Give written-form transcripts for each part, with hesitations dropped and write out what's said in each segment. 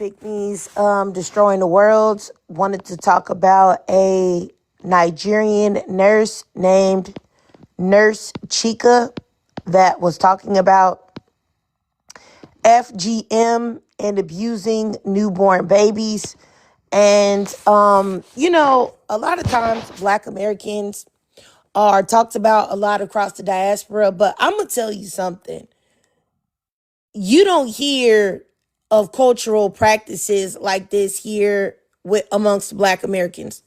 PICKMEs destroying the world. Wanted to talk about a Nigerian nurse named Nurse Chika that was talking about FGM and abusing newborn babies. And, a lot of times Black Americans are talked about a lot across the diaspora, but I'm going to tell you something. You don't hear of cultural practices like this here with amongst Black Americans.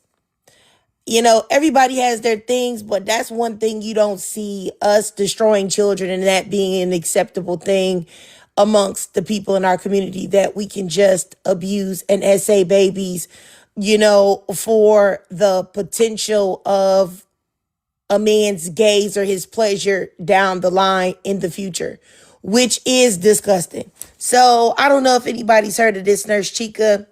Everybody has their things, but that's one thing you don't see us destroying children and that being an acceptable thing amongst the people in our community that we can just abuse and essay babies, for the potential of a man's gaze or his pleasure down the line in the future, which is disgusting. So I don't know if anybody's heard of this Nurse Chika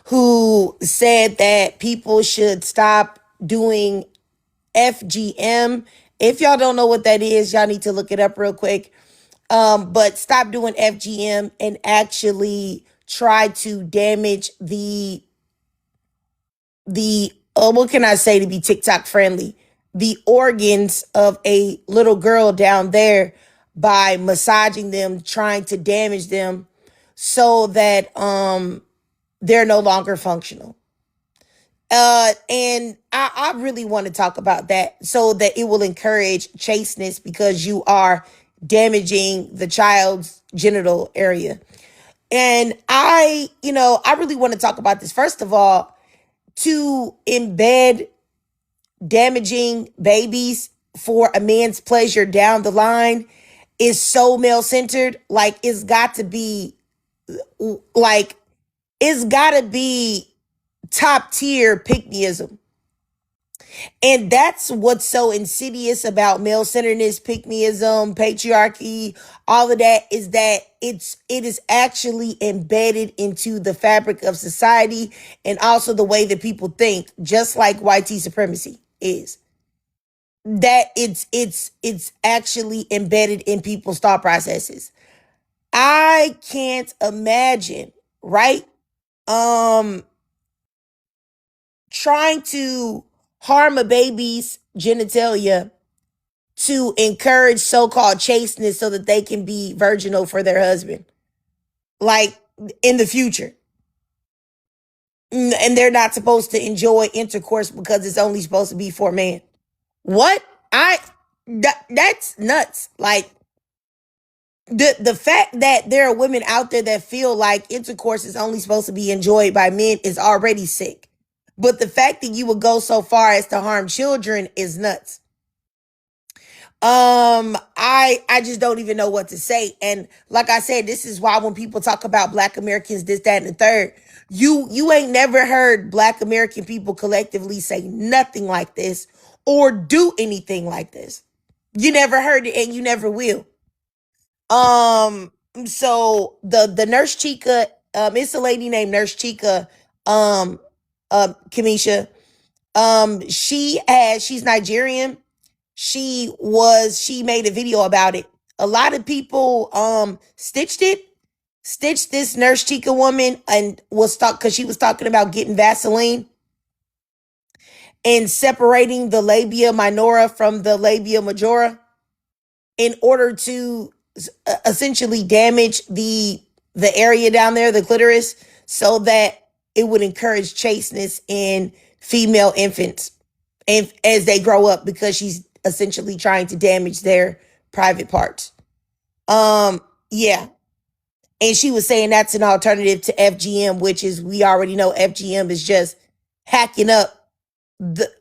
who said that people should stop doing FGM. If y'all don't know what that is, y'all need to look it up real quick. But stop doing FGM and actually try to damage the what can I say to be TikTok friendly? The organs of a little girl down there by massaging them, trying to damage them so that they're no longer functional. And I really want to talk about that so that it will encourage chasteness because you are damaging the child's genital area. And I really want to talk about this. First of all, to embed damaging babies for a man's pleasure down the line is so male-centered. It's got to be top tier pick-meism. And that's what's so insidious about male-centeredness, pick-meism, patriarchy, all of that is that it is actually embedded into the fabric of society and also the way that people think, just like white supremacy is. That it's actually embedded in people's thought processes. I can't imagine, right? Trying to harm a baby's genitalia to encourage so-called chasteness so that they can be virginal for their husband, in the future. And they're not supposed to enjoy intercourse because it's only supposed to be for men. What? That's nuts. The fact that there are women out there that feel like intercourse is only supposed to be enjoyed by men is already sick. But the fact that you would go so far as to harm children is nuts. I just don't even know what to say. And like I said, this is why when people talk about Black Americans, this, that, and the third, you ain't never heard Black American people collectively say nothing like this or do anything like this. You never heard it and you never will. So the Nurse Chika, it's a lady named Nurse Chika, Kamisha. She's Nigerian. She made a video about it. A lot of people stitched this Nurse Chika woman and because she was talking about getting Vaseline and separating the labia minora from the labia majora in order to essentially damage the area down there, the clitoris, so that it would encourage chasteness in female infants and as they grow up, because she's essentially trying to damage their private parts. Yeah. And she was saying that's an alternative to FGM, which is, we already know FGM is just hacking up.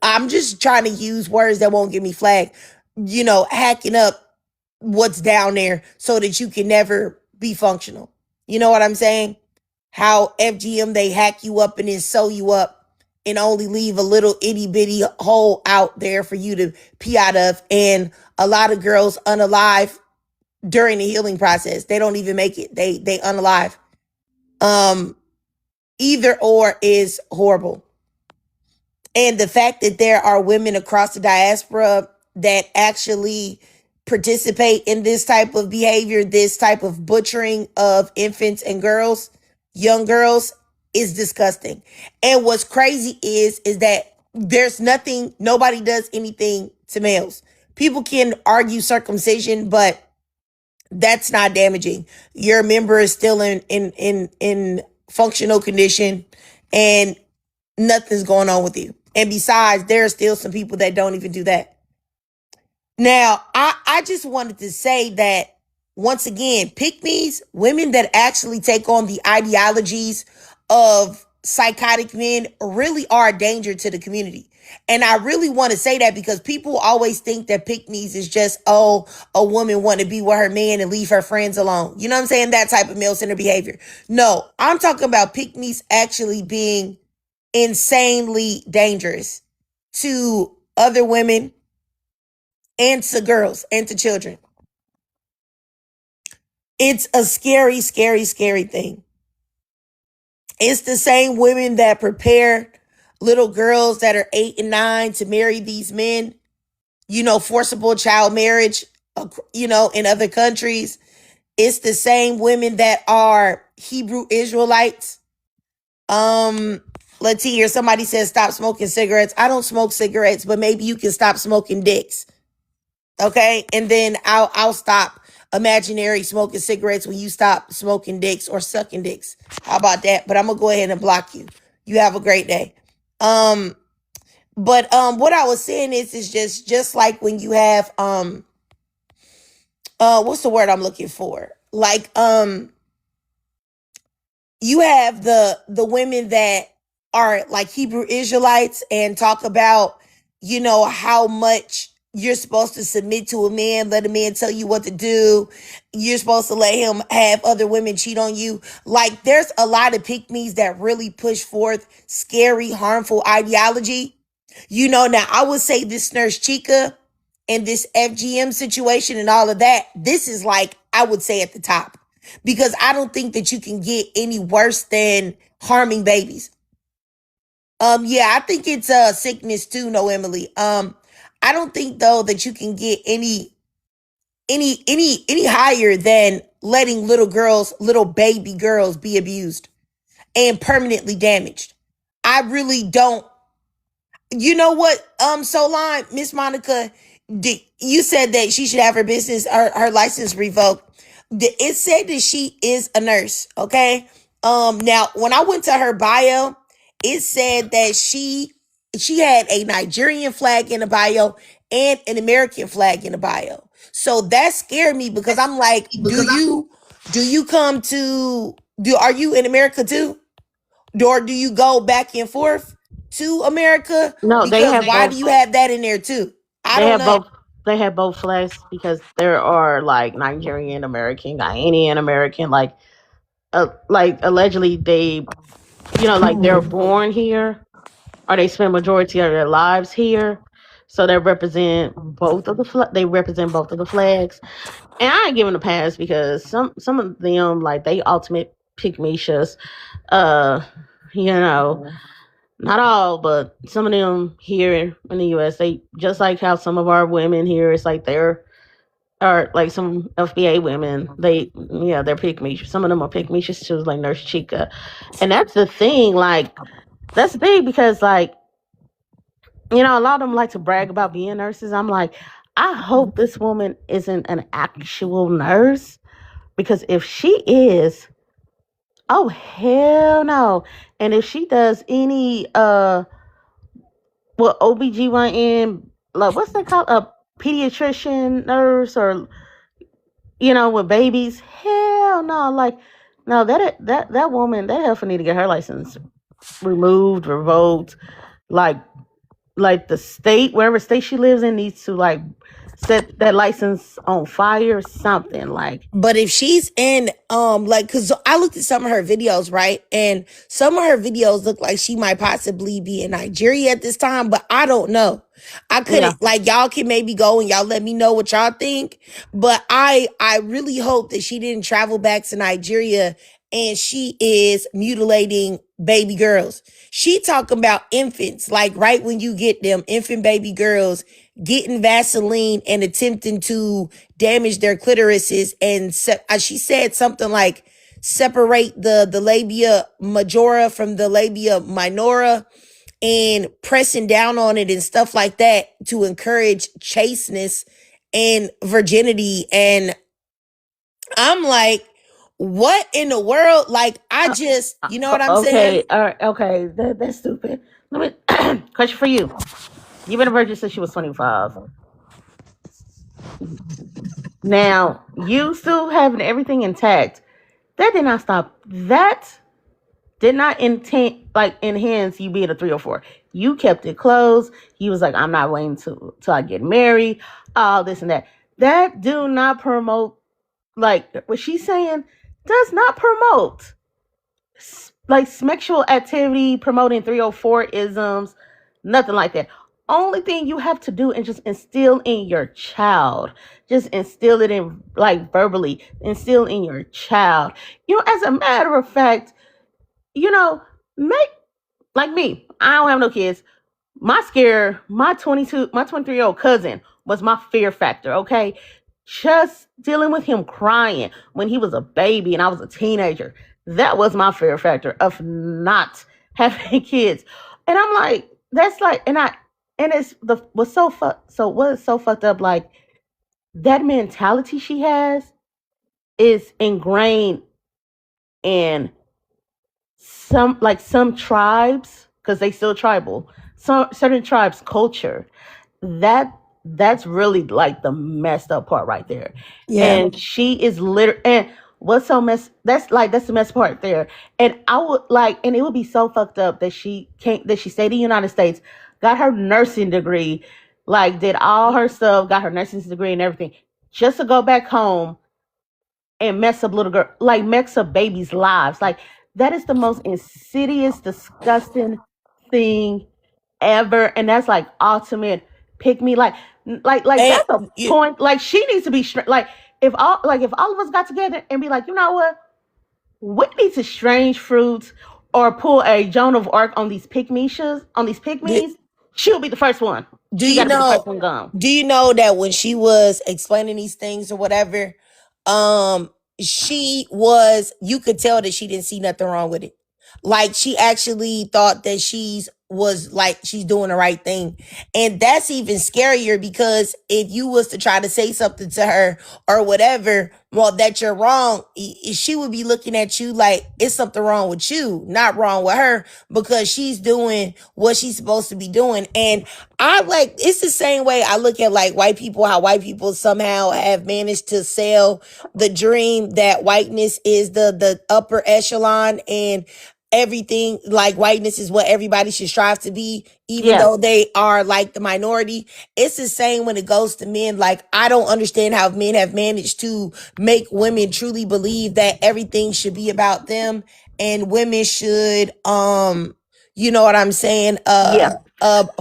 I'm just trying to use words that won't get me flagged. Hacking up what's down there so that you can never be functional. You know what I'm saying? How FGM, they hack you up and then sew you up and only leave a little itty bitty hole out there for you to pee out of. And a lot of girls unalive during the healing process. They don't even make it. They unalive. Either or is horrible. And the fact that there are women across the diaspora that actually participate in this type of behavior, this type of butchering of infants and girls, young girls is disgusting. And what's crazy is that there's nothing, nobody does anything to males. People can argue circumcision, but that's not damaging. Your member is still in functional condition, and nothing's going on with you. And besides, there are still some people that don't even do that. Now, I just wanted to say that once again, PICKMEs, women that actually take on the ideologies of psychotic men, really are a danger to the community. And I really want to say that because people always think that PICKMEs is just, oh, a woman want to be with her man and leave her friends alone. You know what I'm saying? That type of male-centered behavior. No, I'm talking about PICKMEs actually being insanely dangerous to other women and to girls and to children. It's a scary, scary, scary thing. It's the same women that prepare little girls that are 8 and 9 to marry these men, forcible child marriage, in other countries. It's the same women that are Hebrew Israelites. Let's see here. Somebody says stop smoking cigarettes. I don't smoke cigarettes, but maybe you can stop smoking dicks. Okay, and then I'll stop imaginary smoking cigarettes when you stop smoking dicks or sucking dicks. How about that? But I'm gonna go ahead and block you. You have a great day. But what I was saying is just like when you have what's the word I'm looking for? Like you have the women that are like Hebrew Israelites and talk about, how much you're supposed to submit to a man, let a man tell you what to do. You're supposed to let him have other women cheat on you. Like there's a lot of PICKMEs that really push forth scary, harmful ideology. Now I would say this Nurse Chica and this FGM situation and all of that, this is like, I would say at the top. Because I don't think that you can get any worse than harming babies. Yeah, I think it's a sickness too, no, Emily. I don't think though that you can get any higher than letting little baby girls be abused and permanently damaged. I really don't. You know what? Soline, Miss Monica, you said that she should have her business, her license revoked. It said that she is a nurse. Okay. Now when I went to her bio, it said that she had a Nigerian flag in the bio and an American flag in the bio. So that scared me because I'm like, do you come to are you in America too? Or do you go back and forth to America? No, they Because have why both. do you have that in there too? I They don't have know. both. They have both flags because there are like Nigerian American, Ghanaian American, like allegedly they, like they're born here or they spend majority of their lives here, so they represent both of the flags. And I ain't giving a pass because some of them like they ultimate pick me just you know not all, but some of them here in the U.S. They just like how some of our women here. It's like they're or like some FBA women. They're pick me. Some of them are pick me just like Nurse Chica, and that's the thing. Like that's the thing because like a lot of them like to brag about being nurses. I'm like, I hope this woman isn't an actual nurse because if she is, oh hell no. And if she does any OBGYN, like what's that called? A pediatrician nurse or with babies, hell no. Like no, that woman, that heifer need to get her license removed, revoked. Like the state, wherever state she lives in, needs to like set that license on fire or something. Like But if she's in, cause I looked at some of her videos, right? And some of her videos look like she might possibly be in Nigeria at this time, but I don't know. I yeah, couldn't, like, y'all can maybe go and y'all let me know what y'all think. But I really hope that she didn't travel back to Nigeria and she is mutilating baby girls. She talking about infants, like right when you get them, infant baby girls getting Vaseline and attempting to damage their clitorises. And she said something like separate the labia majora from the labia minora and pressing down on it and stuff like that to encourage chasteness and virginity. And I'm like, what in the world? Like, I just, you know what I'm saying? Okay, all right, okay, that's stupid. Let me question for you. You've been a virgin since she was 25. Now you still having everything intact. That did not stop. That did not enhance you being a 3 or 4. You kept it closed. He was like, I'm not waiting till I get married. All this and that. That do not promote, like what she's saying does not promote like sexual activity, promoting 304 isms, nothing like that. Only thing you have to do is just instill in your child, just instill it in, like, verbally, instill in your child. As a matter of fact, make, like me, I don't have no kids. My 23-year-old cousin was my fear factor, okay? Just dealing with him crying when he was a baby and I was a teenager. That was my fear factor of not having kids. And I'm like, that's like, and it's what is so fucked up, like, that mentality she has is ingrained in some tribes, because they still tribal, some certain tribes culture. That's really like the messed up part right there. Yeah. And she is literally, and what's so mess that's the mess part there. And I would like, and it would be so fucked up that she stayed in the United States, got her nursing degree, like did all her stuff, got her nursing degree and everything, just to go back home and mess up mess up babies' lives. Like, that is the most insidious, disgusting thing ever. And that's like ultimate pick me. Like And that's a point. Like, she needs to be if all of us got together and be like, you know what? We need to strange fruits or pull a Joan of Arc on these do, pick-me's. She'll be the first one. do She you got to be the know first one gone. do you know that when she was explaining these things or whatever, um she was, you could tell that she didn't see nothing wrong with it. Like, she actually thought that she's doing the right thing. And that's even scarier, because if you was to try to say something to her or whatever, well, that you're wrong, she would be looking at you like it's something wrong with you, not wrong with her, because she's doing what she's supposed to be doing. And it's the same way I look at like white people, how white people somehow have managed to sell the dream that whiteness is the upper echelon, and everything, like, whiteness is what everybody should strive to be, even though they are like the minority. It's the same when it goes to men. Like, I don't understand how men have managed to make women truly believe that everything should be about them, and women should, you know what I'm saying, Yeah.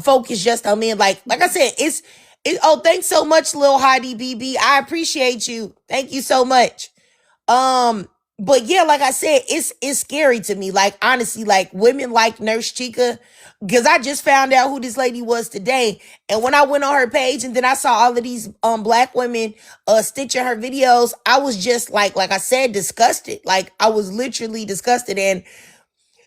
focus just on men. Like I said, oh, thanks so much, Lil Heidi BB. I appreciate you. Thank you so much. Um, but yeah, like I said, it's scary to me. Like, honestly, like, women like Nurse Chica, because I just found out who this lady was today. And when I went on her page and then I saw all of these black women stitching her videos, I was just like I said, disgusted. Like, I was literally disgusted. And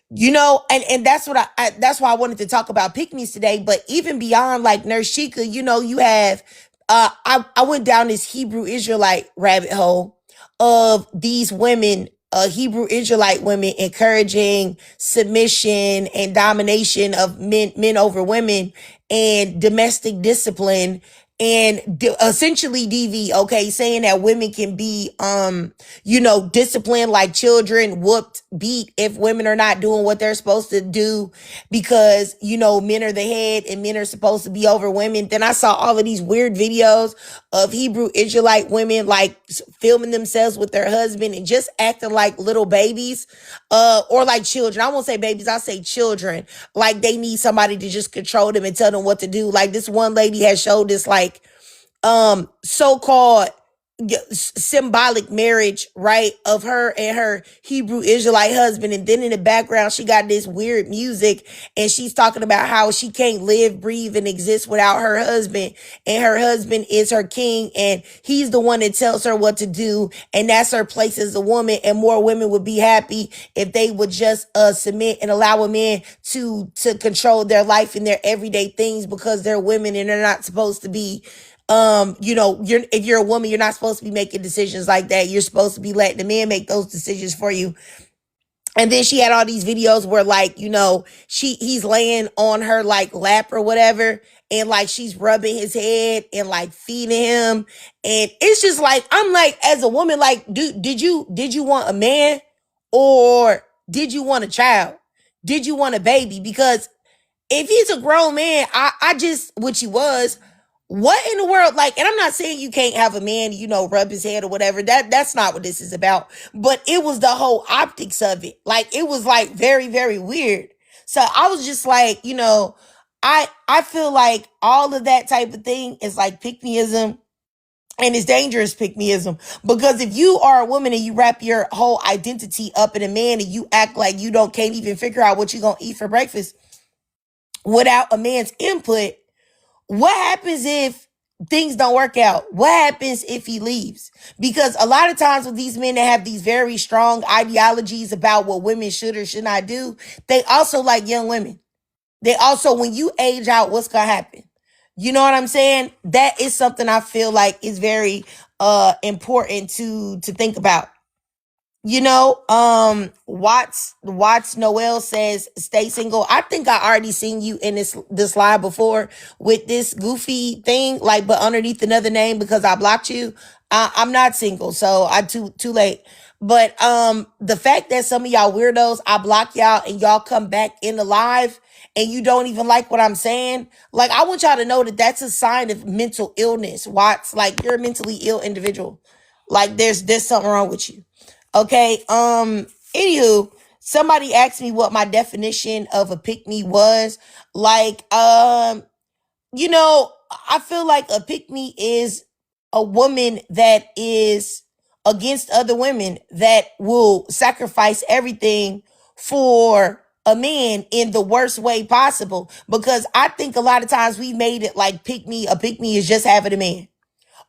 and that's what that's why I wanted to talk about pick-me's today. But even beyond like Nurse Chica, you have I went down this Hebrew Israelite rabbit hole of these women, Hebrew Israelite women, encouraging submission and domination of men over women, and domestic discipline, and essentially DV, okay, saying that women can be disciplined like children, whooped, beat if women are not doing what they're supposed to do, because men are the head and men are supposed to be over women. Then I saw all of these weird videos of Hebrew Israelite women like filming themselves with their husband and just acting like little babies, or like children. I won't say babies, I'll say children. Like, they need somebody to just control them and tell them what to do. Like, this one lady has showed this like so-called symbolic marriage, right, of her and her Hebrew Israelite husband. And then in the background, she got this weird music and she's talking about how she can't live, breathe, and exist without her husband. And her husband is her king and he's the one that tells her what to do. And that's her place as a woman. And more women would be happy if they would just submit and allow a man to control their life and their everyday things because they're women and they're not supposed to be if you're a woman, you're not supposed to be making decisions like that. You're supposed to be letting the man make those decisions for you. And then she had all these videos where like, he's laying on her like lap or whatever. And like, she's rubbing his head and like feeding him. And it's just like, I'm like, as a woman, like, did you want a man or did you want a child? Did you want a baby? Because if he's a grown man, which he was, what in the world, like, and I'm not saying you can't have a man, rub his head or whatever. That's not what this is about. But it was the whole optics of it. Like, it was like very, very weird. So I was just like, I feel like all of that type of thing is like pick-meism. And it's dangerous pick-meism because if you are a woman and you wrap your whole identity up in a man and you act like you can't even figure out what you're going to eat for breakfast without a man's input, what happens if things don't work out? What happens if he leaves? Because a lot of times with these men that have these very strong ideologies about what women should or should not do, they also like young women. They also, when you age out, what's going to happen? You know what I'm saying? That is something I feel like is very important to think about. Watts Noel says stay single. I think I already seen you in this live before with this goofy thing, like, but underneath another name because I blocked you. I'm not single, so I too late. But the fact that some of y'all weirdos, I block y'all and y'all come back in the live and you don't even like what I'm saying, like, I want y'all to know that that's a sign of mental illness. Watts, like, you're a mentally ill individual. Like, there's something wrong with you. Okay. Anywho, somebody asked me what my definition of a pick-me was. Like, I feel like a pick-me is a woman that is against other women that will sacrifice everything for a man in the worst way possible. Because I think a lot of times we made it like a pick-me is just having a man.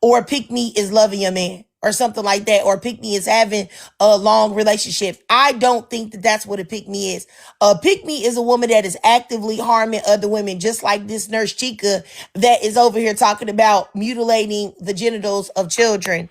Or a pick-me is loving your man or something like that. Or a pick-me is having a long relationship. I don't think that that's what a pick-me is. A pick-me is a woman that is actively harming other women, just like this nurse Chica that is over here talking about mutilating the genitals of children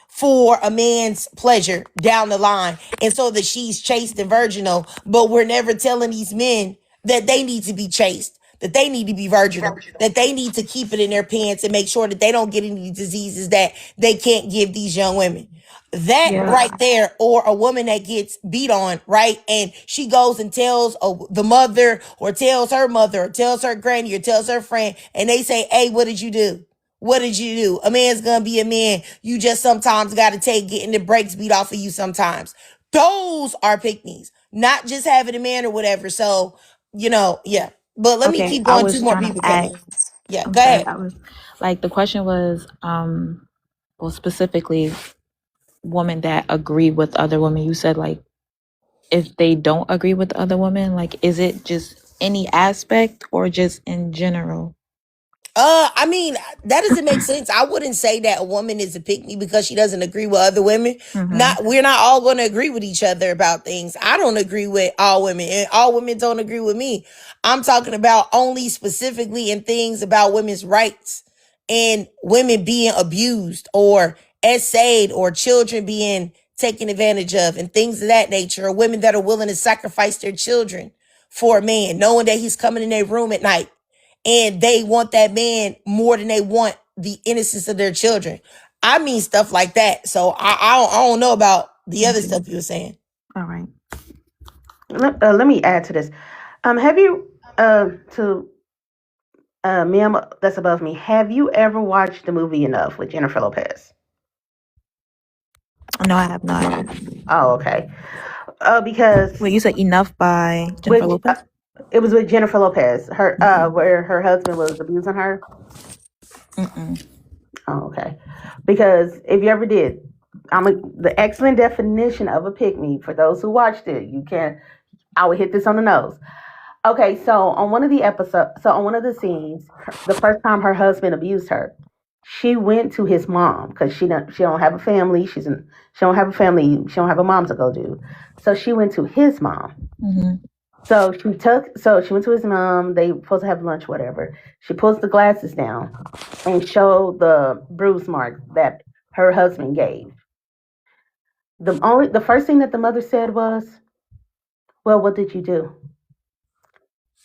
for a man's pleasure down the line. And so that she's chaste and virginal, but we're never telling these men that they need to be chaste, that they need to be virginal, that they need to keep it in their pants and make sure that they don't get any diseases that they can't give these young women. That right there, or a woman that gets beat on, right? And she goes and tells the mother or tells her mother or tells her granny or tells her friend, and they say, hey, what did you do? What did you do? A man's gonna be a man. You just sometimes gotta take getting the brakes beat off of you sometimes. Those are pick-me's, not just having a man or whatever. So, yeah. But let me keep going. Two more people came in. Yeah, go ahead. I was like, the question was, well, specifically, women that agree with other women. You said like, if they don't agree with other women, like, is it just any aspect or just in general? I mean, that doesn't make sense. I wouldn't say that a woman is a pick-me because she doesn't agree with other women. We're not all going to agree with each other about things. I don't agree with all women, and all women don't agree with me. I'm talking about only specifically in things about women's rights and women being abused or essayed or children being taken advantage of and things of that nature, or women that are willing to sacrifice their children for a man, knowing that he's coming in their room at night. And they want that man more than they want the innocence of their children. I mean stuff like that. So I don't know about the other stuff you were saying. All right. Let me add to this. Have you to ma'am that's above me? Have you ever watched the movie Enough with Jennifer Lopez? No, I have not. Oh, okay. Because Wait, you said Enough by Jennifer Lopez? It was with Jennifer Lopez. Her where her husband was abusing her. Mm-mm. Oh, okay. Because if you ever did, the excellent definition of a pick me for those who watched it. You can, I would hit this on the nose. Okay, so on one of the episodes, so on one of the scenes, the first time her husband abused her, she went to his mom because she don't have a family. She don't have a family. She don't have a mom to go to. So she went to his mom. Mm-hmm. So she went to his mom. They supposed to have lunch, whatever. She pulls the glasses down and showed the bruise marks that her husband gave. The first thing that the mother said was, "Well, what did you do?"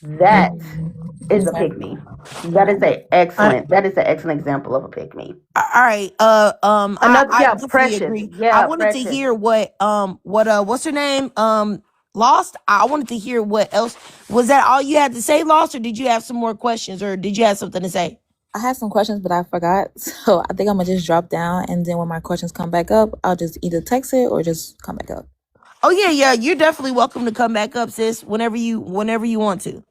That is a Okay. pick me. That is an excellent example of a pick me. All right. Another, I yeah, definitely Precious. agree. I Yeah, wanted to Precious. hear what's her name? Lost. I wanted to hear what else. Was that all you had to say, Lost, or did you have some more questions, or did you have something to say? I had some questions, but I forgot. So I think I'm gonna just drop down, and then when my questions come back up, I'll just either text it or just come back up. Oh yeah. You're definitely welcome to come back up, sis, whenever you want to.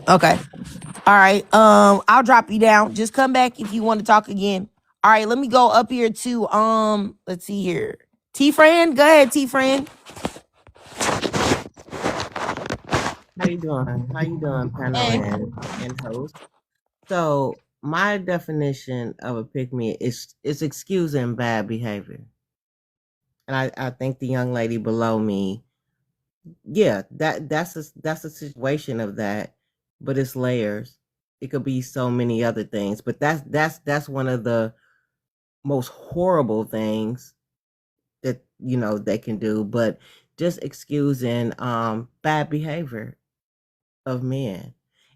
Okay. All right. I'll drop you down. Just come back if you want to talk again. All right, let me go up here to let's see here. T Fran, go ahead, T Fran. How you doing? How you doing, panel Hey. and host? So my definition of a pick me is excusing bad behavior. And I think the young lady below me, yeah, that's a situation of that, but it's layers. It could be so many other things, but that's one of the most horrible things that they can do. But just excusing bad behavior of men.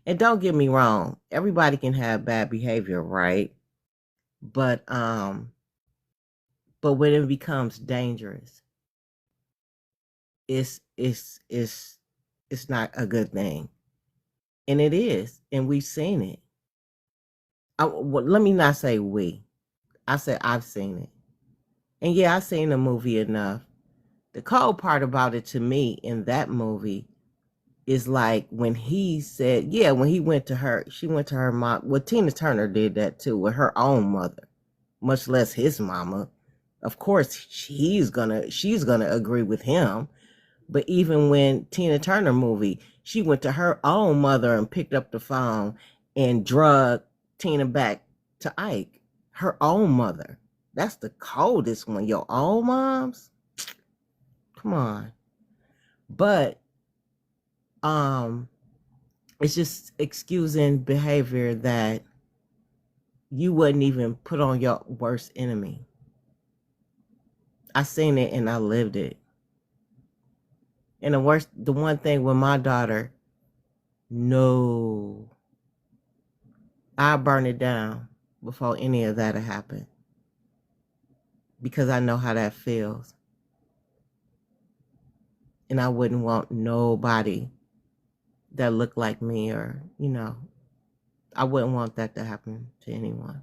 And don't get me wrong, everybody can have bad behavior, right? But when it becomes dangerous, it's not a good thing. And it is, and we've seen it. Let me not say we. I said I've seen it. And yeah, I've seen the movie enough. The cold part about it to me in that movie is like when he said, yeah, when he went to her, she went to her mom. Well, Tina Turner did that too with her own mother, much less his mama. Of course, she's gonna agree with him. But even when Tina Turner movie, she went to her own mother and picked up the phone and drugged Tina back to Ike, her own mother. That's the coldest one. Your own moms? Come on. But it's just excusing behavior that you wouldn't even put on your worst enemy. I seen it and I lived it. And the one thing with my daughter, no, I burn it down before any of that happened, because I know how that feels. And I wouldn't want nobody that looked like me, or, I wouldn't want that to happen to anyone.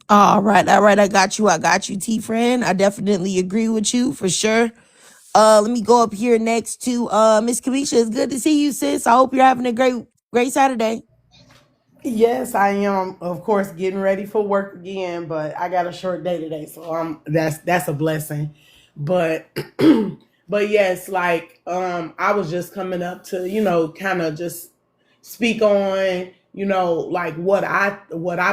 All right. I got you, T Fran. I definitely agree with you for sure. Let me go up here next to Miss Kamisha. It's good to see you, sis. I hope you're having a great Saturday. Yes, I am. Of course, getting ready for work again, but I got a short day today, so that's a blessing. But but yes, like I was just coming up to kind of just speak on like what I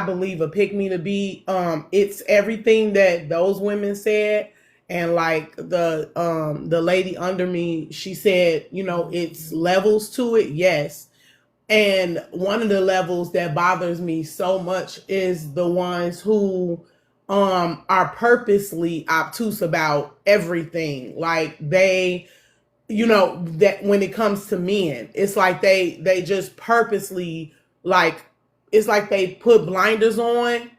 believe a pick me to be. It's everything that those women said, and like the lady under me, she said it's levels to it. Yes, and one of the levels that bothers me so much is the ones who are purposely obtuse about everything. Like they, that when it comes to men, it's like they just purposely, like it's like they put blinders on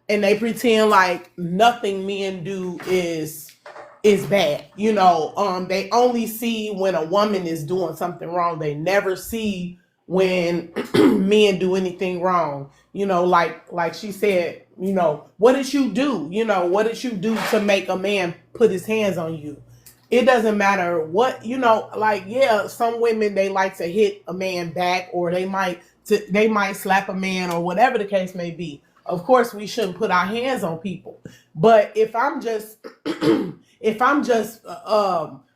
and they pretend like nothing men do is bad. They only see when a woman is doing something wrong. They never see when men do anything wrong. Like she said, what did you do? What did you do to make a man put his hands on you? It doesn't matter what, like, yeah, some women, they like to hit a man back, or they might they might slap a man or whatever the case may be. Of course, we shouldn't put our hands on people. But if I'm just if I'm just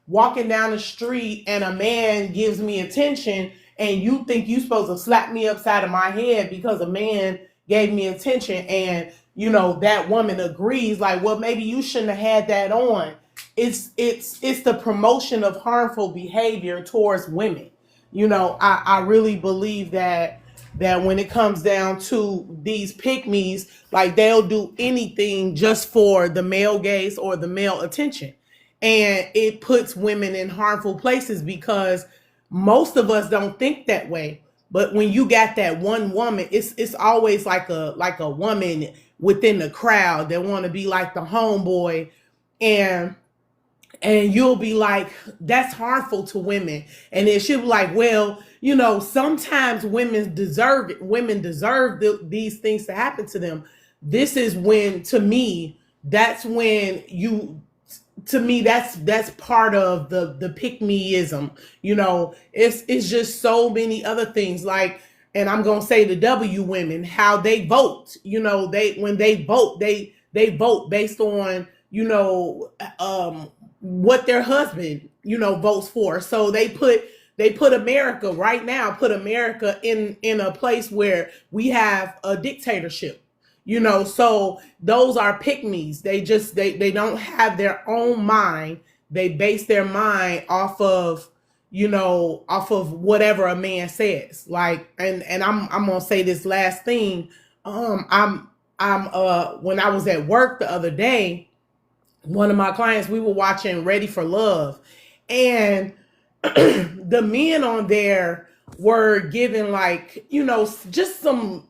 walking down the street and a man gives me attention, and you think you supposed to slap me upside of my head because a man gave me attention, and that woman agrees, like, well, maybe you shouldn't have had that on. It's the promotion of harmful behavior towards women. I really believe that when it comes down to these pick-me's, like, they'll do anything just for the male gaze or the male attention. And it puts women in harmful places because most of us don't think that way. But when you got that one woman, it's always like a woman within the crowd that want to be like the homeboy, and you'll be like, that's harmful to women. And then she'll be like, well, sometimes women deserve it. Women deserve these things to happen to them. This is when, to me, that's that's part of the pick-meism. It's just so many other things, like, and I'm gonna say the W women, how they vote. When they vote, they vote based on what their husband votes for. So they put America right now, put America in a place where we have a dictatorship. So those are pick-me's. They don't have their own mind. They base their mind off of whatever a man says. Like, and I'm gonna say this last thing. I'm when I was at work the other day, one of my clients, we were watching Ready for Love, and the men on there were given, like, just some,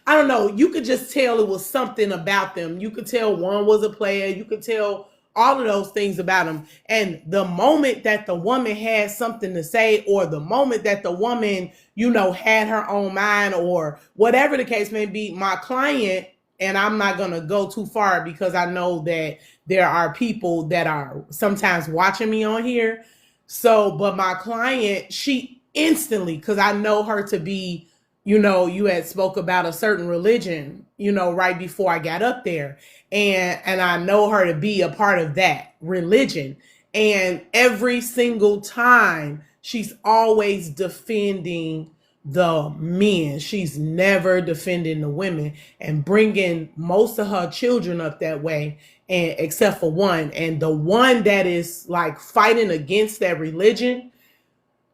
I don't know, you could just tell it was something about them. You could tell one was a player. You could tell all of those things about them. And the moment that the woman had something to say, or the moment that the woman, had her own mind, or whatever the case may be, my client, and I'm not going to go too far because I know that there are people that are sometimes watching me on here. So, but my client, she instantly, because I know her to be, you had spoke about a certain religion, right before I got up there. And I know her to be a part of that religion. And every single time, she's always defending the men. She's never defending the women, and bringing most of her children up that way, and except for one. And the one that is like fighting against that religion,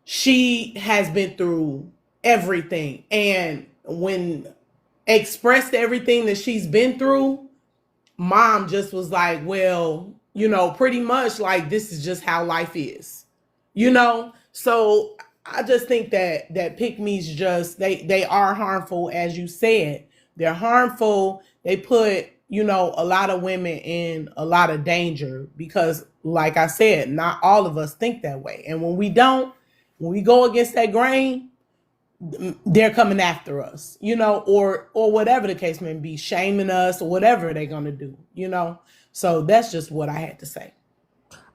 she has been through everything, and when expressed everything that she's been through, mom just was like, well, pretty much like, this is just how life is, so I just think that pick-me's just, they are harmful. As you said, they're harmful. They put a lot of women in a lot of danger, because, like I said, not all of us think that way. And when we go against that grain, they're coming after us, or whatever the case may be, shaming us, or whatever they're gonna do, So that's just what I had to say.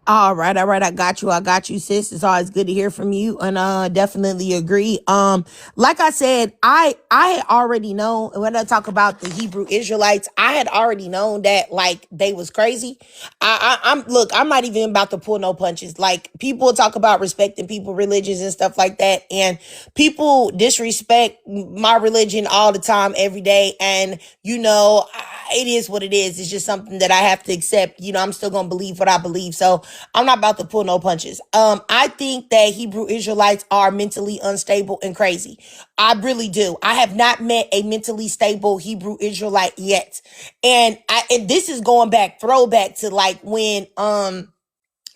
All right. I got you, sis. It's always good to hear from you, and definitely agree. Like I said, I had already known, when I talk about the Hebrew Israelites, I had already known that, like, they was crazy. I'm not even about to pull no punches. Like, people talk about respecting people religions and stuff like that, and people disrespect my religion all the time, every day, and it is what it is. It's just something that I have to accept. I'm still gonna believe what I believe. So I'm not about to pull no punches. I think that Hebrew Israelites are mentally unstable and crazy. I really do. I have not met a mentally stable Hebrew Israelite yet. And this is going back, throwback to, like, when,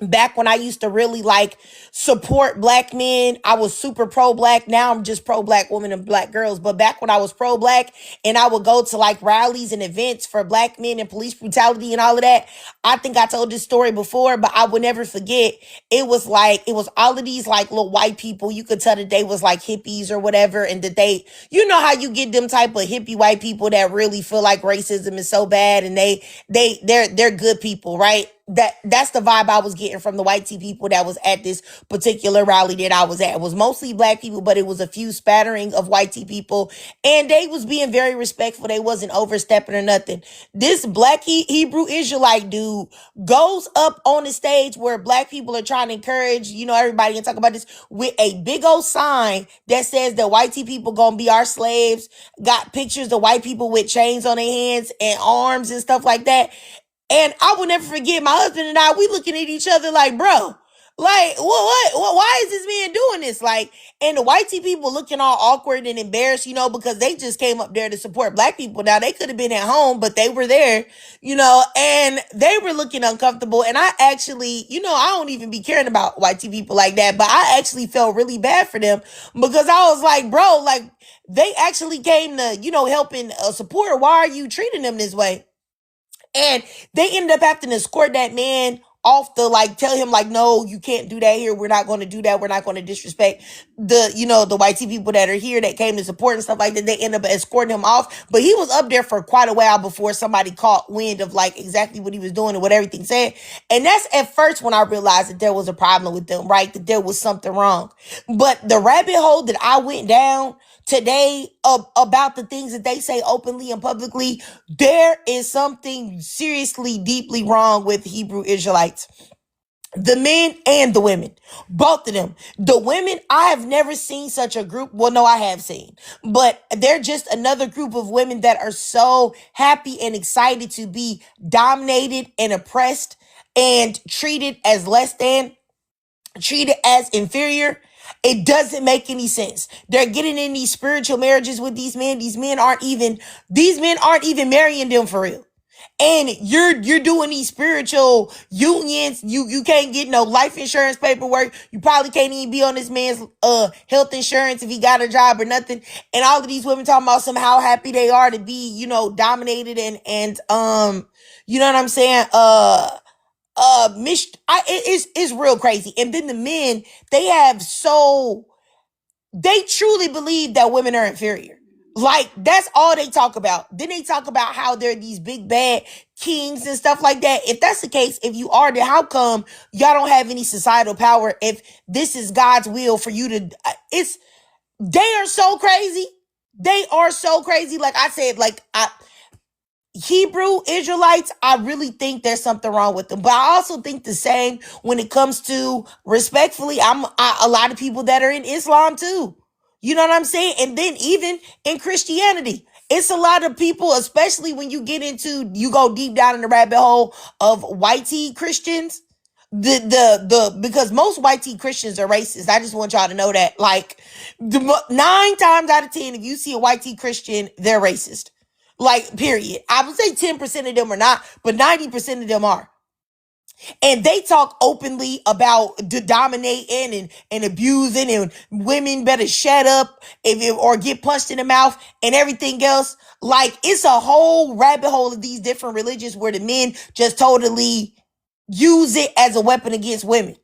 back when I used to really, like, support black men. I was super pro-black. Now I'm just pro-black women and black girls. But back when I was pro-black, and I would go to, like, rallies and events for black men and police brutality and all of that, I think I told this story before, but I would never forget. It was all of these, like, little white people. You could tell that they was like hippies or whatever, and that they, how you get them type of hippie white people that really feel like racism is so bad, and they're good people, right? that's the vibe I was getting from the white tea people that was at this particular rally that I was at. It was mostly black people, but it was a few spattering of white tea people, and they was being very respectful. They wasn't overstepping or nothing. This black Hebrew Israelite dude goes up on the stage where black people are trying to encourage, everybody and talk about this with a big old sign that says that white tea people gonna be our slaves. Got pictures of white people with chains on their hands and arms and stuff like that. And I will never forget my husband and I, we looking at each other like, bro, like, why is this man doing this? Like, and the white tea people looking all awkward and embarrassed, because they just came up there to support black people. Now, they could have been at home, but they were there, and they were looking uncomfortable. And I actually, I don't even be caring about white tea people like that, but I actually felt really bad for them because I was like, bro, like, they actually came to, help and support. Why are you treating them this way? And they ended up having to escort that man off tell him no, you can't do that here. We're not going to do that. We're not going to disrespect the white tea people that are here that came to support and stuff like that. They ended up escorting him off, but he was up there for quite a while before somebody caught wind of exactly what he was doing and what everything said. And that's at first when I realized that there was a problem with them, right? That there was something wrong. But the rabbit hole that I went down today about the things that they say openly and publicly, there is something seriously, deeply wrong with Hebrew Israelites. The men and the women, both of them. The women, I have never seen such a group. Well, no, I have seen, but they're just another group of women that are so happy and excited to be dominated and oppressed and treated as less than, treated as inferior. It doesn't make any sense. They're getting in these spiritual marriages with these men. These men aren't even marrying them for real. And you're doing these spiritual unions. You can't get no life insurance paperwork. You probably can't even be on this man's health insurance if he got a job or nothing. And all of these women talking about how happy they are to be, dominated and you know what I'm saying? It's real crazy. And then the men, they truly believe that women are inferior. Like, that's all they talk about. Then they talk about how they're these big bad kings and stuff like that. If that's the case, if you are, then how come y'all don't have any societal power if this is God's will for you to, they are so crazy. They are so crazy. Like I said, Hebrew Israelites, I really think there's something wrong with them. But I also think the same when it comes to, respectfully, a lot of people that are in Islam too. You know what I'm saying? And then even in Christianity, it's a lot of people, especially when you go deep down in the rabbit hole of white tea Christians. Because most white tea Christians are racist. I just want y'all to know that. 9 times out of 10, if you see a white tea Christian, they're racist. Period. I would say 10% of them are not, but 90% of them are. And they talk openly about dominating and abusing, and women better shut up or get punched in the mouth and everything else. It's a whole rabbit hole of these different religions where the men just totally use it as a weapon against women.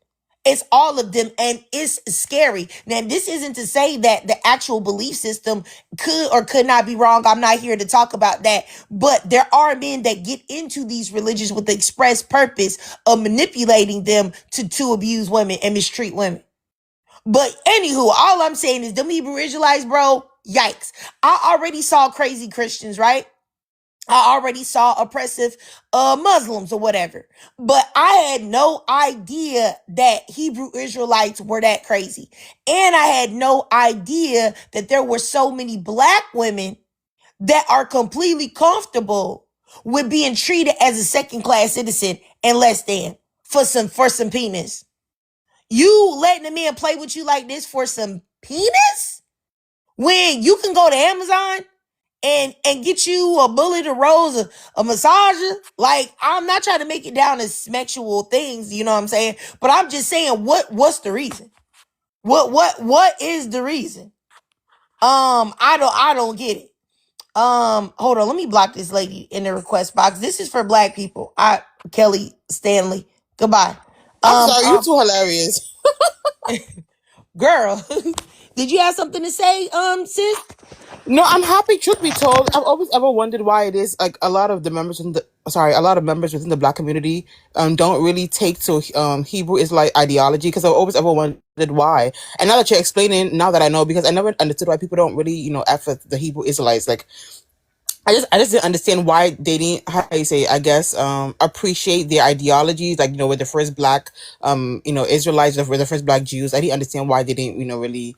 It's all of them, and it's scary. Now, this isn't to say that the actual belief system could or could not be wrong. I'm not here to talk about that. But there are men that get into these religions with the express purpose of manipulating them to abuse women and mistreat women. But anywho, all I'm saying is them Hebrew Israelites, bro, yikes. I already saw crazy Christians, right? I already saw oppressive Muslims or whatever. But I had no idea that Hebrew Israelites were that crazy. And I had no idea that there were so many black women that are completely comfortable with being treated as a second-class citizen and less than for some penis. You letting a man play with you like this for some penis? When you can go to Amazon and get you a bullet, a rose, a massager. I'm not trying to make it down as sexual things, you know what I'm saying? But I'm just saying, what's the reason? What is the reason? I don't get it. Hold on, let me block this lady in the request box. This is for black people. Kelly Stanley. Goodbye. I'm sorry, you're too hilarious. Girl, did you have something to say, sis? No, I'm happy. Truth be told, I've always ever wondered why it is like a lot of members within the Black community don't really take to Hebrew Israelite ideology, because I've always ever wondered why. And now that you're explaining, now that I know, because I never understood why people don't really F with the Hebrew Israelites. Like I just didn't understand why they didn't, how do you say, I guess, appreciate their ideologies, like, with the first Black, Israelites, with the first Black Jews. I didn't understand why they didn't, really,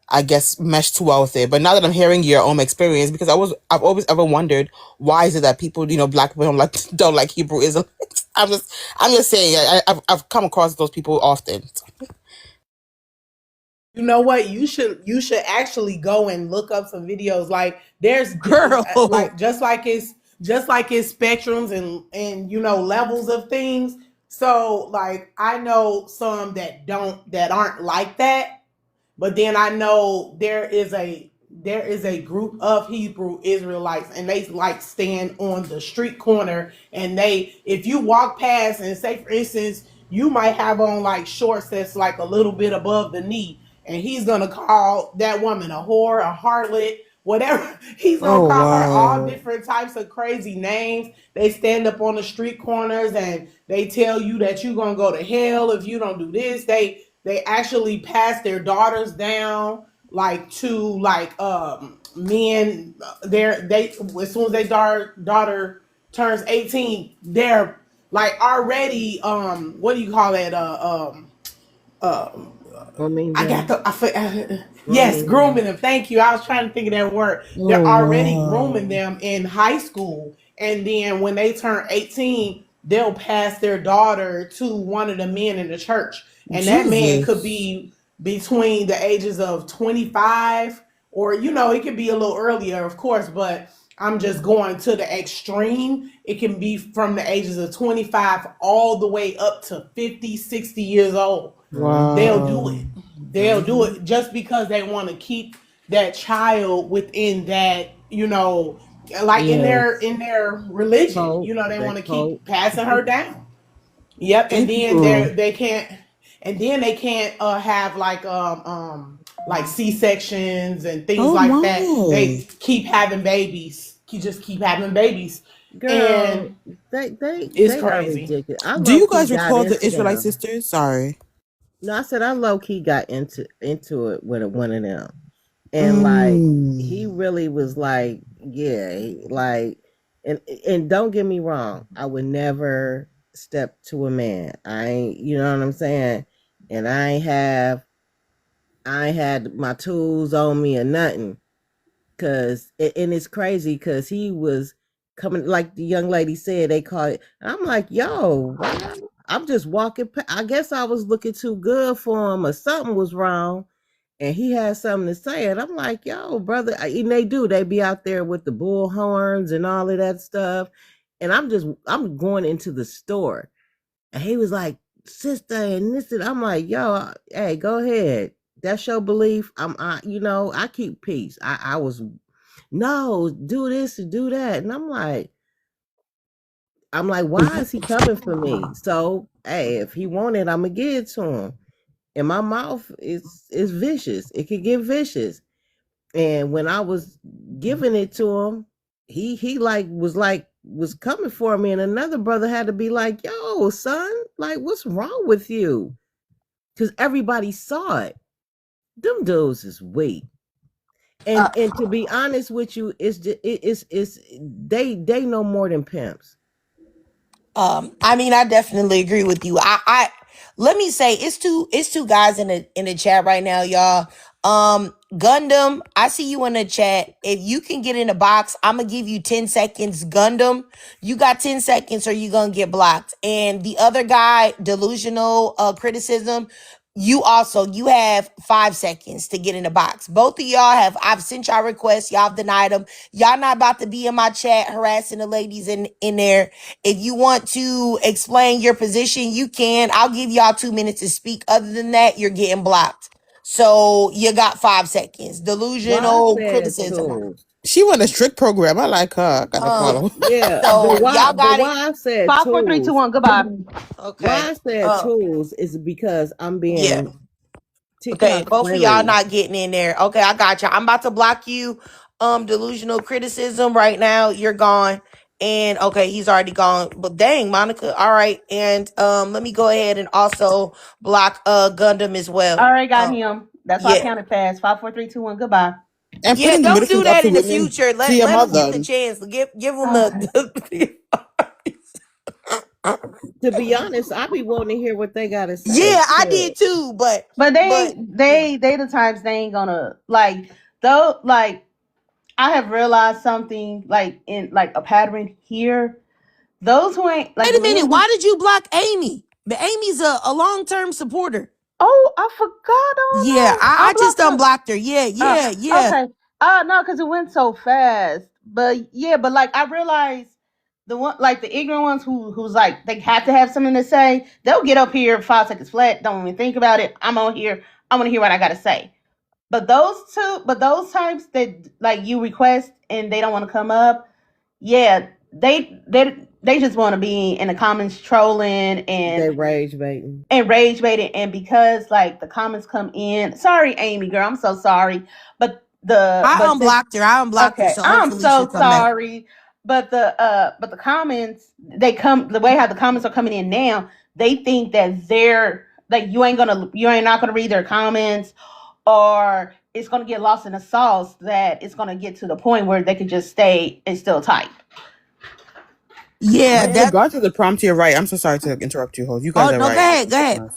I guess, mesh too well with it. But now that I'm hearing your own experience, because I've always ever wondered, why is it that people, Black people don't like Hebrew Israelites? I'm just saying, I've come across those people often. You know what? You should actually go and look up some videos. Like there's Girl. like just like it's spectrums and levels of things. So like I know some that aren't like that, but then I know there is a group of Hebrew Israelites, and they like stand on the street corner, and if you walk past and say, for instance, you might have on like shorts that's like a little bit above the knee, and he's gonna call that woman a whore, a harlot, whatever. He's gonna Oh call her all wow. different types of crazy names. They stand up on the street corners and they tell you that you're gonna go to hell if you don't do this. They actually pass their daughters down like to like men. They as soon as their daughter turns 18, they're like already what do you call that um Grooming I got them. yes, Grooming them. grooming them. Thank you. I was trying to think of that word. They're Oh already grooming wow. them in high school, and then when they turn 18, they'll pass their daughter to one of the men in the church, and that man could Jesus. be between the ages of 25, or it could be a little earlier, of course, but I'm just going to the extreme. It can be from the ages of 25 all the way up to 50, 60 years old. Mm-hmm. They'll do Wow. it. They'll do Mm-hmm. it just because they want to keep that child within that, like in their Yes. in their religion. Coat. They That want to keep coat. passing her down. Yep, and Thank then you. they can't have like C-sections and things Oh like that. They my. keep having babies. You just keep having babies, Girl, and it's they are crazy. ridiculous. I Do low you key guys got recall the into Israelite them. sisters? Sorry. No, I said I low key got into it with one of them. And like he Mm. really was like, yeah, like and don't get me wrong, I would never step to a man. I ain't, you know what I'm saying? And I ain't had my tools on me or nothing. And it's crazy because he was coming, like the young lady said, they call it. I'm like, yo, why? I'm just walking. I guess I was looking too good for him, or something was wrong. And he had something to say, and I'm like, yo, brother. And they do. They be out there with the bull horns and all of that stuff. And I'm going into the store, and he was like, sister, and this, and I'm like, yo, hey, go ahead. That's your belief. I keep peace. I was no, do this and do that. And I'm like, why is he coming for me? So, hey, if he wanted, I'm gonna give it to him. And my mouth is vicious. It could get vicious. And when I was giving it to him, he was coming for me. And another brother had to be like, yo, son, like, what's wrong with you? Because everybody saw it. Them dudes is weak. And to be honest with you, it's just, it's they know more than pimps. I mean, I definitely agree with you. I let me say, it's two guys in the chat right now, y'all. Gundam, I see you in the chat. If you can get in the box, I'm gonna give you 10 seconds. Gundam, you got 10 seconds, or you gonna get blocked. And the other guy, delusional criticism, you have 5 seconds to get in the box. Both of y'all I've sent y'all requests, y'all have denied them. Y'all not about to be in my chat harassing the ladies in there. If you want to explain your position, you can. I'll give y'all 2 minutes to speak. Other than that, you're getting blocked. So you got 5 seconds. Why Delusional said criticism. tools? She won a strict program. I like her. I gotta Um, follow. Yeah, but so why? y'all But got it. why I said 5, 4, 3, 2, tools? 1. Goodbye. Okay. Why I said Uh, tools is because I'm yeah. being Okay. TikTok Both of y'all friendly. not getting in there. Okay, I got you. I'm about to block you. delusional criticism right now. You're gone. And okay, he's already gone. But dang, Monica. All right. And let me go ahead and also block Gundam as well. All right, got him. That's why I Yeah. counted fast. 5, 4, 3, 2, 1. Goodbye. And Yeah, putting the don't middle do finger up that to in the women future. to your Let him get mother. the chance. Give him Okay. the To be honest, I be wanting to hear what they gotta say. Yeah, I Shit. did too, but But but yeah. they the types they ain't gonna like though like I have realized something like in like a pattern here. Those who ain't like Wait the a minute, men why who did you block Amy? But Amy's a long-term supporter. oh I forgot. Oh Yeah, no. I I just blocked her. unblocked her. Yeah, yeah. Okay. No, because it went so fast. But yeah, but like I realized the one like the ignorant ones who's like they have to have something to say, they'll get up here 5 seconds flat, don't even think about it. I'm on here, I wanna hear what I gotta say. But those types that like you request and they don't want to come up, yeah, they just want to be in the comments trolling They rage baiting. and rage baiting, and because like the comments come in, sorry, Amy girl, I'm so sorry, I but since unblocked her. I unblocked her, okay, so I'm hopefully she'll so come back. sorry, but the comments they come the way how the comments are coming in now, they think that they're like you ain't not gonna read their comments or it's going to get lost in the sauce that it's going to get to the point where they can just stay and still type. Yeah, But in that. regards to the prompt, you're right. I'm so sorry to interrupt you, host. You guys Oh are no, go right. ahead, go ahead.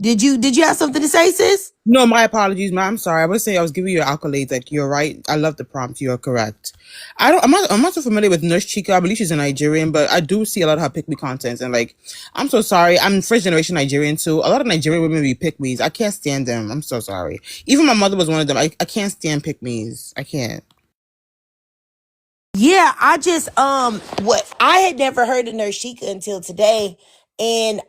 Did you have something to say, sis? No, my apologies, man. I'm sorry. I was saying I was giving you accolades. Like you're right. I love the prompt. You're correct. I'm not so familiar with Nurse Chica. I believe she's a Nigerian, but I do see a lot of her pick me contents. And like, I'm so sorry. I'm first generation Nigerian too. A lot of Nigerian women be pick me's. I can't stand them. I'm so sorry. Even my mother was one of them. I can't stand pick me's. I can't. Yeah, I just what I had never heard of Nurse Sheikah until today. And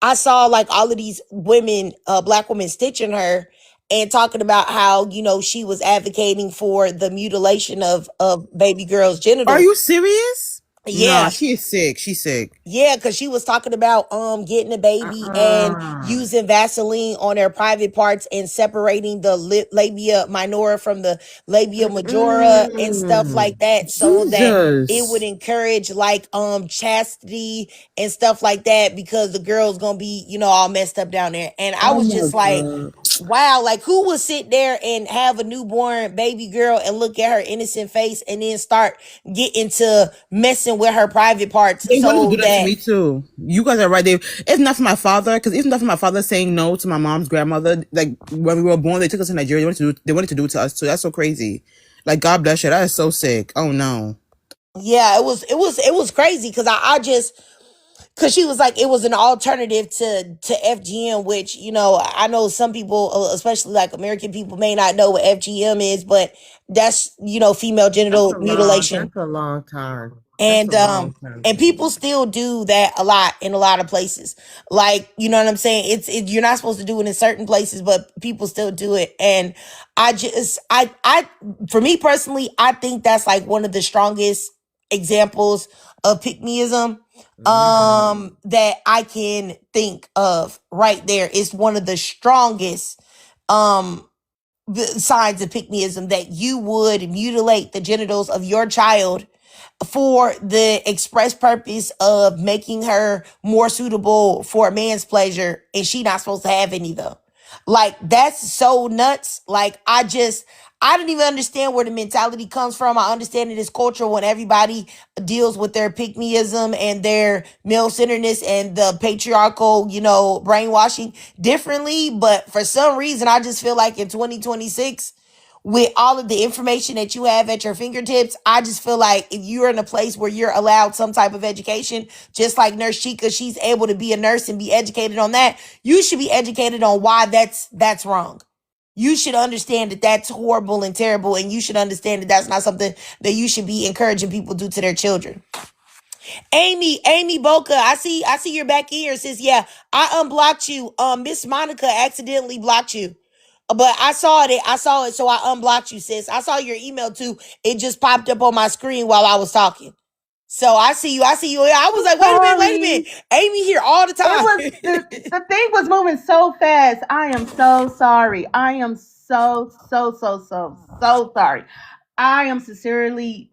I saw like all of these women, black women stitching her and talking about how, she was advocating for the mutilation of baby girls' Are genitals. you serious? Nah, Yeah. she is sick. She's sick. Yeah, because she was talking about getting a baby and using Vaseline on their private parts and separating the labia minora from the labia majora and stuff like that, so that it would Jesus. encourage like chastity and stuff like that, because the girl's gonna be all messed up down there. And I Oh was my just like, god. wow, like who would sit there and have a newborn baby girl and look at her innocent face and then start getting to messing with her private parts They wanted to so do that to that me too. You guys are right. It's not for my father, because it's not for my father saying no to my mom's grandmother. Like when we were born, they took us to Nigeria. They wanted to do it to us too. That's so crazy. Like God bless you. That is so sick. Oh no. yeah, it was crazy because I just because she was like it was an alternative to FGM, which I know some people, especially like American people, may not know what FGM is, but that's female genital mutilation. That's a long time. That's And a long time. people still do that a lot in a lot of places. Like, you know what I'm saying? You're not supposed to do it in certain places, but people still do it. And I for me personally, I think that's like one of the strongest examples of pick-meism that I can think of right there. It's one of the strongest the signs of pick-meism, that you would mutilate the genitals of your child for the express purpose of making her more suitable for a man's pleasure, and she not supposed to have any though. Like that's so nuts. Like I don't even understand where the mentality comes from. I understand it is cultural when everybody deals with their pick-meism and their male-centeredness and the patriarchal, brainwashing differently. But for some reason, I just feel like in 2026, with all of the information that you have at your fingertips, I just feel like if you're in a place where you're allowed some type of education, just like Nurse Chica, she's able to be a nurse and be educated on that. You should be educated on why that's wrong. You should understand that that's horrible and terrible, and you should understand that that's not something that you should be encouraging people to do to their children. Amy Boca, I see you're back here. Says, yeah, I unblocked you. Miss Monica accidentally blocked you. But I saw it, so I unblocked you, sis. I saw your email too. It just popped up on my screen while I was talking. So I see you. I was like, wait a minute. Amy here all the time. It was the thing was moving so fast. I am so sorry. I am so sorry. I am sincerely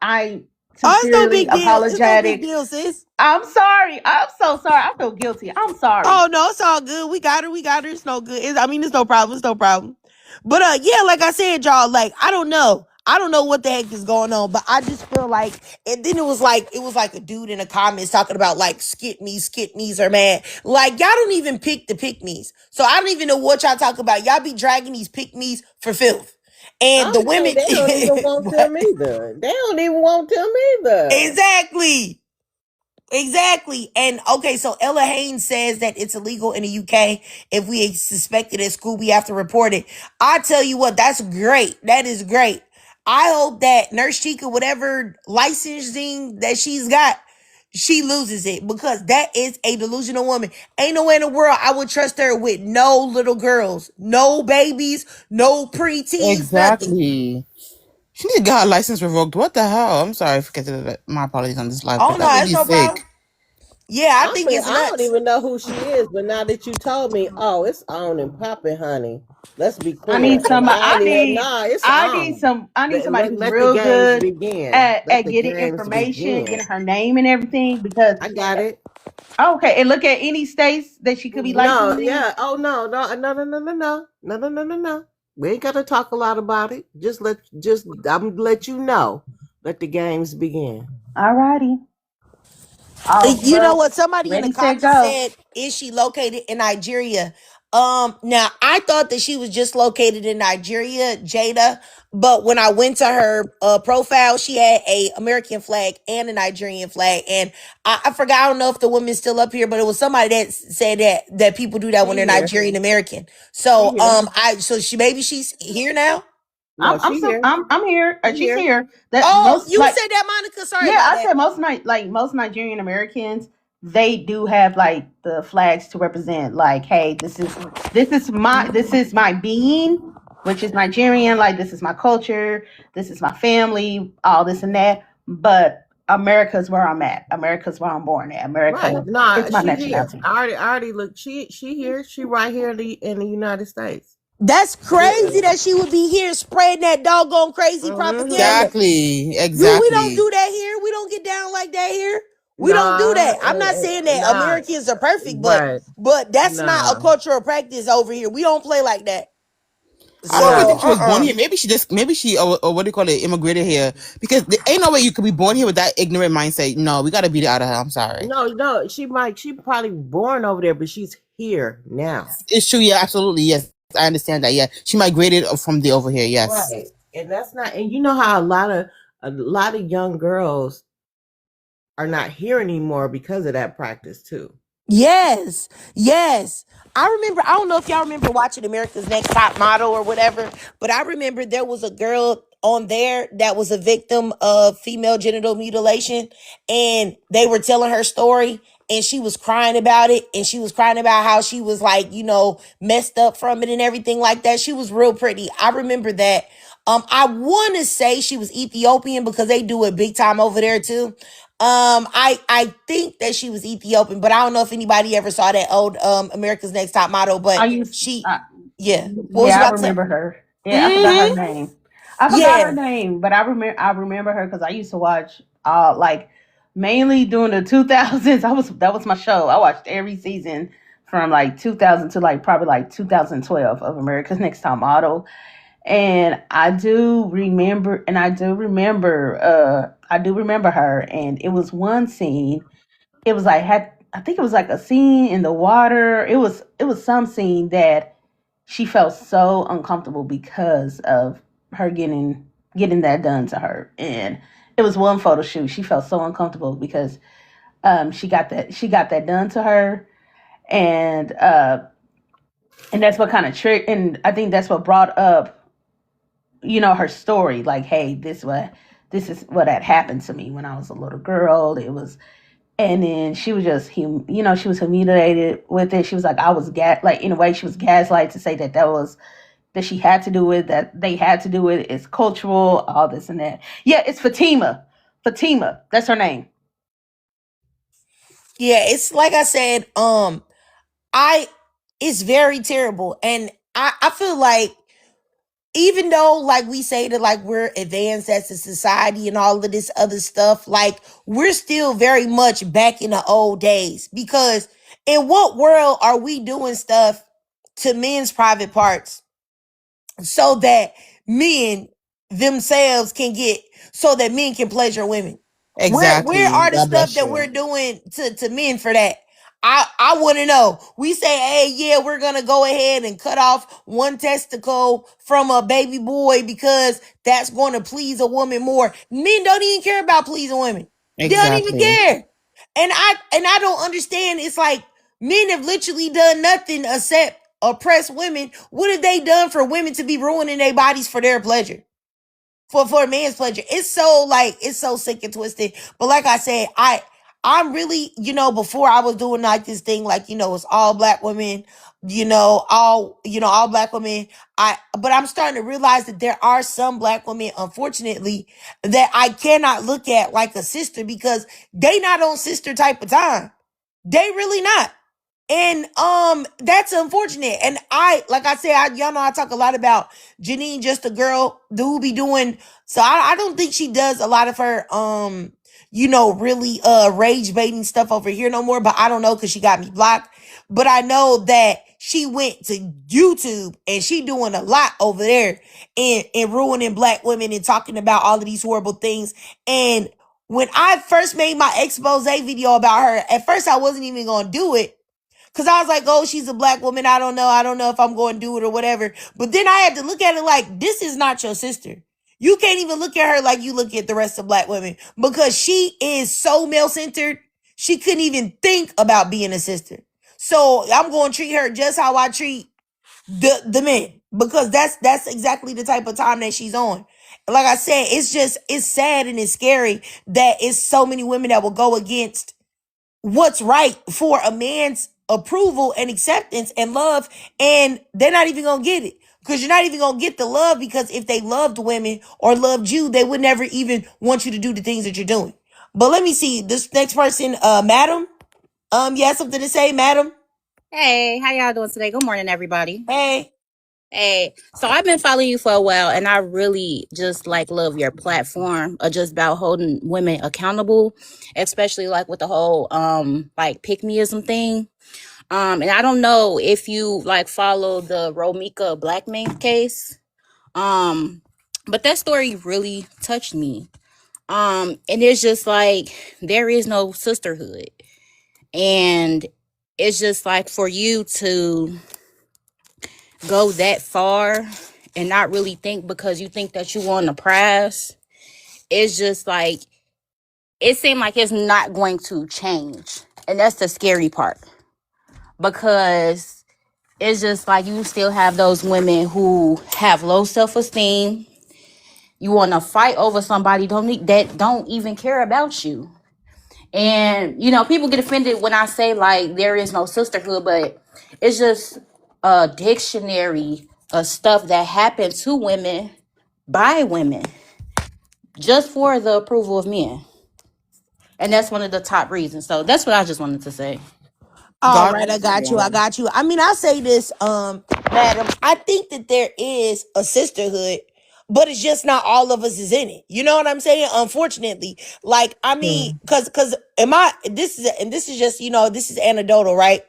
I Oh, it's no sincerely big deal. It's no big apologetic. deal, sis. I'm sorry. I'm so sorry. I feel guilty. I'm sorry. Oh no, it's all good. We got her. It's no good. It's no problem. It's no problem. But yeah, like I said, y'all, like I don't know. I don't know what the heck is going on, but I just feel like, and then it was like a dude in the comments talking about like skit me's are mad. Like y'all don't even pick the pick me's. So I don't even know what y'all talk about. Y'all be dragging these pick me's for filth. And the women They don't even want them either. They don't even want them either. Exactly. And okay, so Ella Haynes says that it's illegal in the UK. If we suspect it at school, we have to report it. I tell you what, that's great. That is great. I hope that Nurse Chica, whatever licensing that she's got, she loses it, because that is a delusional woman. Ain't no way in the world I would trust her with no little girls, no babies, no preteens, nothing. Exactly. She need to get her license revoked. What the hell? I'm sorry for getting that. My apologies on this live. Oh But no, that that's lady's no sick. problem. Yeah, I think it's I don't nuts. even know who she is, but now that you told me, oh, it's on and popping, honey. Let's be clear. I need somebody. It's on. I need somebody who's Let real the games good begin. at Let the getting games information, begin. getting her name and everything. Because I got it. okay, and look at any states that she could be licensed in. Yeah. Oh no. We ain't gotta talk a lot about it. I'm gonna let you know. Let the games begin. Alrighty. You know what? Somebody in the Ready, set, comments go. said, "Is she located in Nigeria?" Now I thought that she was just located in Nigeria, Jada. But when I went to her profile, she had a American flag and a Nigerian flag, and I forgot. I don't know if the woman's still up here, but it was somebody that said that people do that when they're Nigerian American. So she's here now. No, she here. I'm here. She's here. That Oh, most you like said that, Monica. Sorry yeah, about I that. said most Nigerian Americans, they do have like the flags to represent like, hey, this is my being, which is Nigerian, like this is my culture, this is my family, all this and that. But America's where I'm at. America's where I'm born at. America Right. Nah, is my she here. nationality. I already looked. She here. She right here in the United States. That's crazy that she would be here spreading that doggone crazy propaganda. Exactly. We don't do that here. We don't get down like that here. We don't do that. I'm not saying that Americans are perfect, but that's not a cultural practice over here. We don't play like that. I don't even So, think she was born here. Maybe she or what do you call it, immigrated here, because there ain't no way you could be born here with that ignorant mindset. No, we got to beat it out of her. I'm sorry. No, she probably born over there, but she's here now. It's true. Yeah, absolutely. Yes, I understand that. Yeah, she migrated from the over here. Yes, right. And that's not. And you know how a lot of young girls are not here anymore because of that practice too. yes. I remember, I don't know if y'all remember watching America's Next Top Model or whatever, but I remember there was a girl on there that was a victim of female genital mutilation, and they were telling her story, and she was crying about it, and she was crying about how she was like, messed up from it and everything like that. She was real pretty. I remember that. I want to say she was Ethiopian because they do it big time over there too. I think that she was Ethiopian, but I don't know if anybody ever saw that old America's Next Top Model. But I remember her. Yeah, I forgot her name. Her name, but I remember her because I used to watch like mainly during the 2000s. That was my show. I watched every season from like 2000 to like probably like 2012 of America's Next Top Model. And I do remember her, and it was one scene. It was like I think it was like a scene in the water. It was some scene that she felt so uncomfortable because of her getting that done to her. And it was one photo shoot. She felt so uncomfortable because she got that done to her, and that's what kind of trick. And I think that's what brought up her story, like, hey, this is what had happened to me when I was a little girl. It was, and then she was just she was humiliated with it. She was like, I was like, in a way she was gaslighted to say that she had to do it, that they had to do it, it's cultural, all this and that. Yeah, it's Fatima. Fatima, that's her name. Yeah, it's like I said, I it's very terrible. And I feel like even though like we say that like we're advanced as a society and all of this other stuff, like we're still very much back in the old days. Because in what world are we doing stuff to men's private parts so that men themselves can get, so that men can pleasure women? Where Exactly. are the God stuff bless that you. we're doing to men for that? I want to know. We say, hey, yeah, we're gonna go ahead and cut off one testicle from a baby boy because that's going to please a woman more. Men don't even care about pleasing women. They don't even Exactly. care. And I don't understand. It's like men have literally done nothing except oppress women. What have they done for women to be ruining their bodies for their pleasure? For a man's pleasure. It's so sick and twisted. But like I said, I'm really, before I was doing like this thing, like, it's all black women, all black women. But I'm starting to realize that there are some black women, unfortunately, that I cannot look at like a sister because they not on sister type of time. They really not. And that's unfortunate. And like I said, y'all know I talk a lot about Janine, just a girl who be doing. So I don't think she does a lot of her really rage baiting stuff over here no more. But I don't know because she got me blocked. But I know that she went to YouTube and she doing a lot over there and ruining black women and talking about all of these horrible things. And when I first made my expose video about her, at first I wasn't even gonna do it. Cause I was like, oh, she's a black woman. I don't know. I don't know if I'm going to do it or whatever. But then I had to look at it like, this is not your sister. You can't even look at her like you look at the rest of black women because she is so male centered. She couldn't even think about being a sister. So I'm going to treat her just how I treat the men because that's exactly the type of time that she's on. Like I said, it's sad and it's scary that it's so many women that will go against what's right for a man's approval and acceptance and love, and they're not even gonna get it because you're not even gonna get the love, because if they loved women or loved you, they would never even want you to do the things that you're doing. But let me see this next person. Madam, you have something to say, madam? Hey, how y'all doing today? Good morning, everybody. Hey. Hey, so I've been following you for a while, and I really just like love your platform of just about holding women accountable, especially like with the whole like pick-meism thing. And I don't know if you like follow the Romika Blackman case. But that story really touched me. And it's just like there is no sisterhood. And it's just like for you to go that far and not really think because you think that you won the prize, it's just like it seemed like it's not going to change. And that's the scary part, because it's just like you still have those women who have low self-esteem. You want to fight over somebody that don't even care about you. And people get offended when I say like there is no sisterhood, but it's just a dictionary of stuff that happened to women by women just for the approval of men. And that's one of the top reasons. So that's what I just wanted to say. All God right, I bless got you. I you. got you. I mean, I say this, madam. I think that there is a sisterhood, but it's just not all of us is in it. You know what I'm saying? Unfortunately, like I mean, because am I? This is just this is anecdotal, right?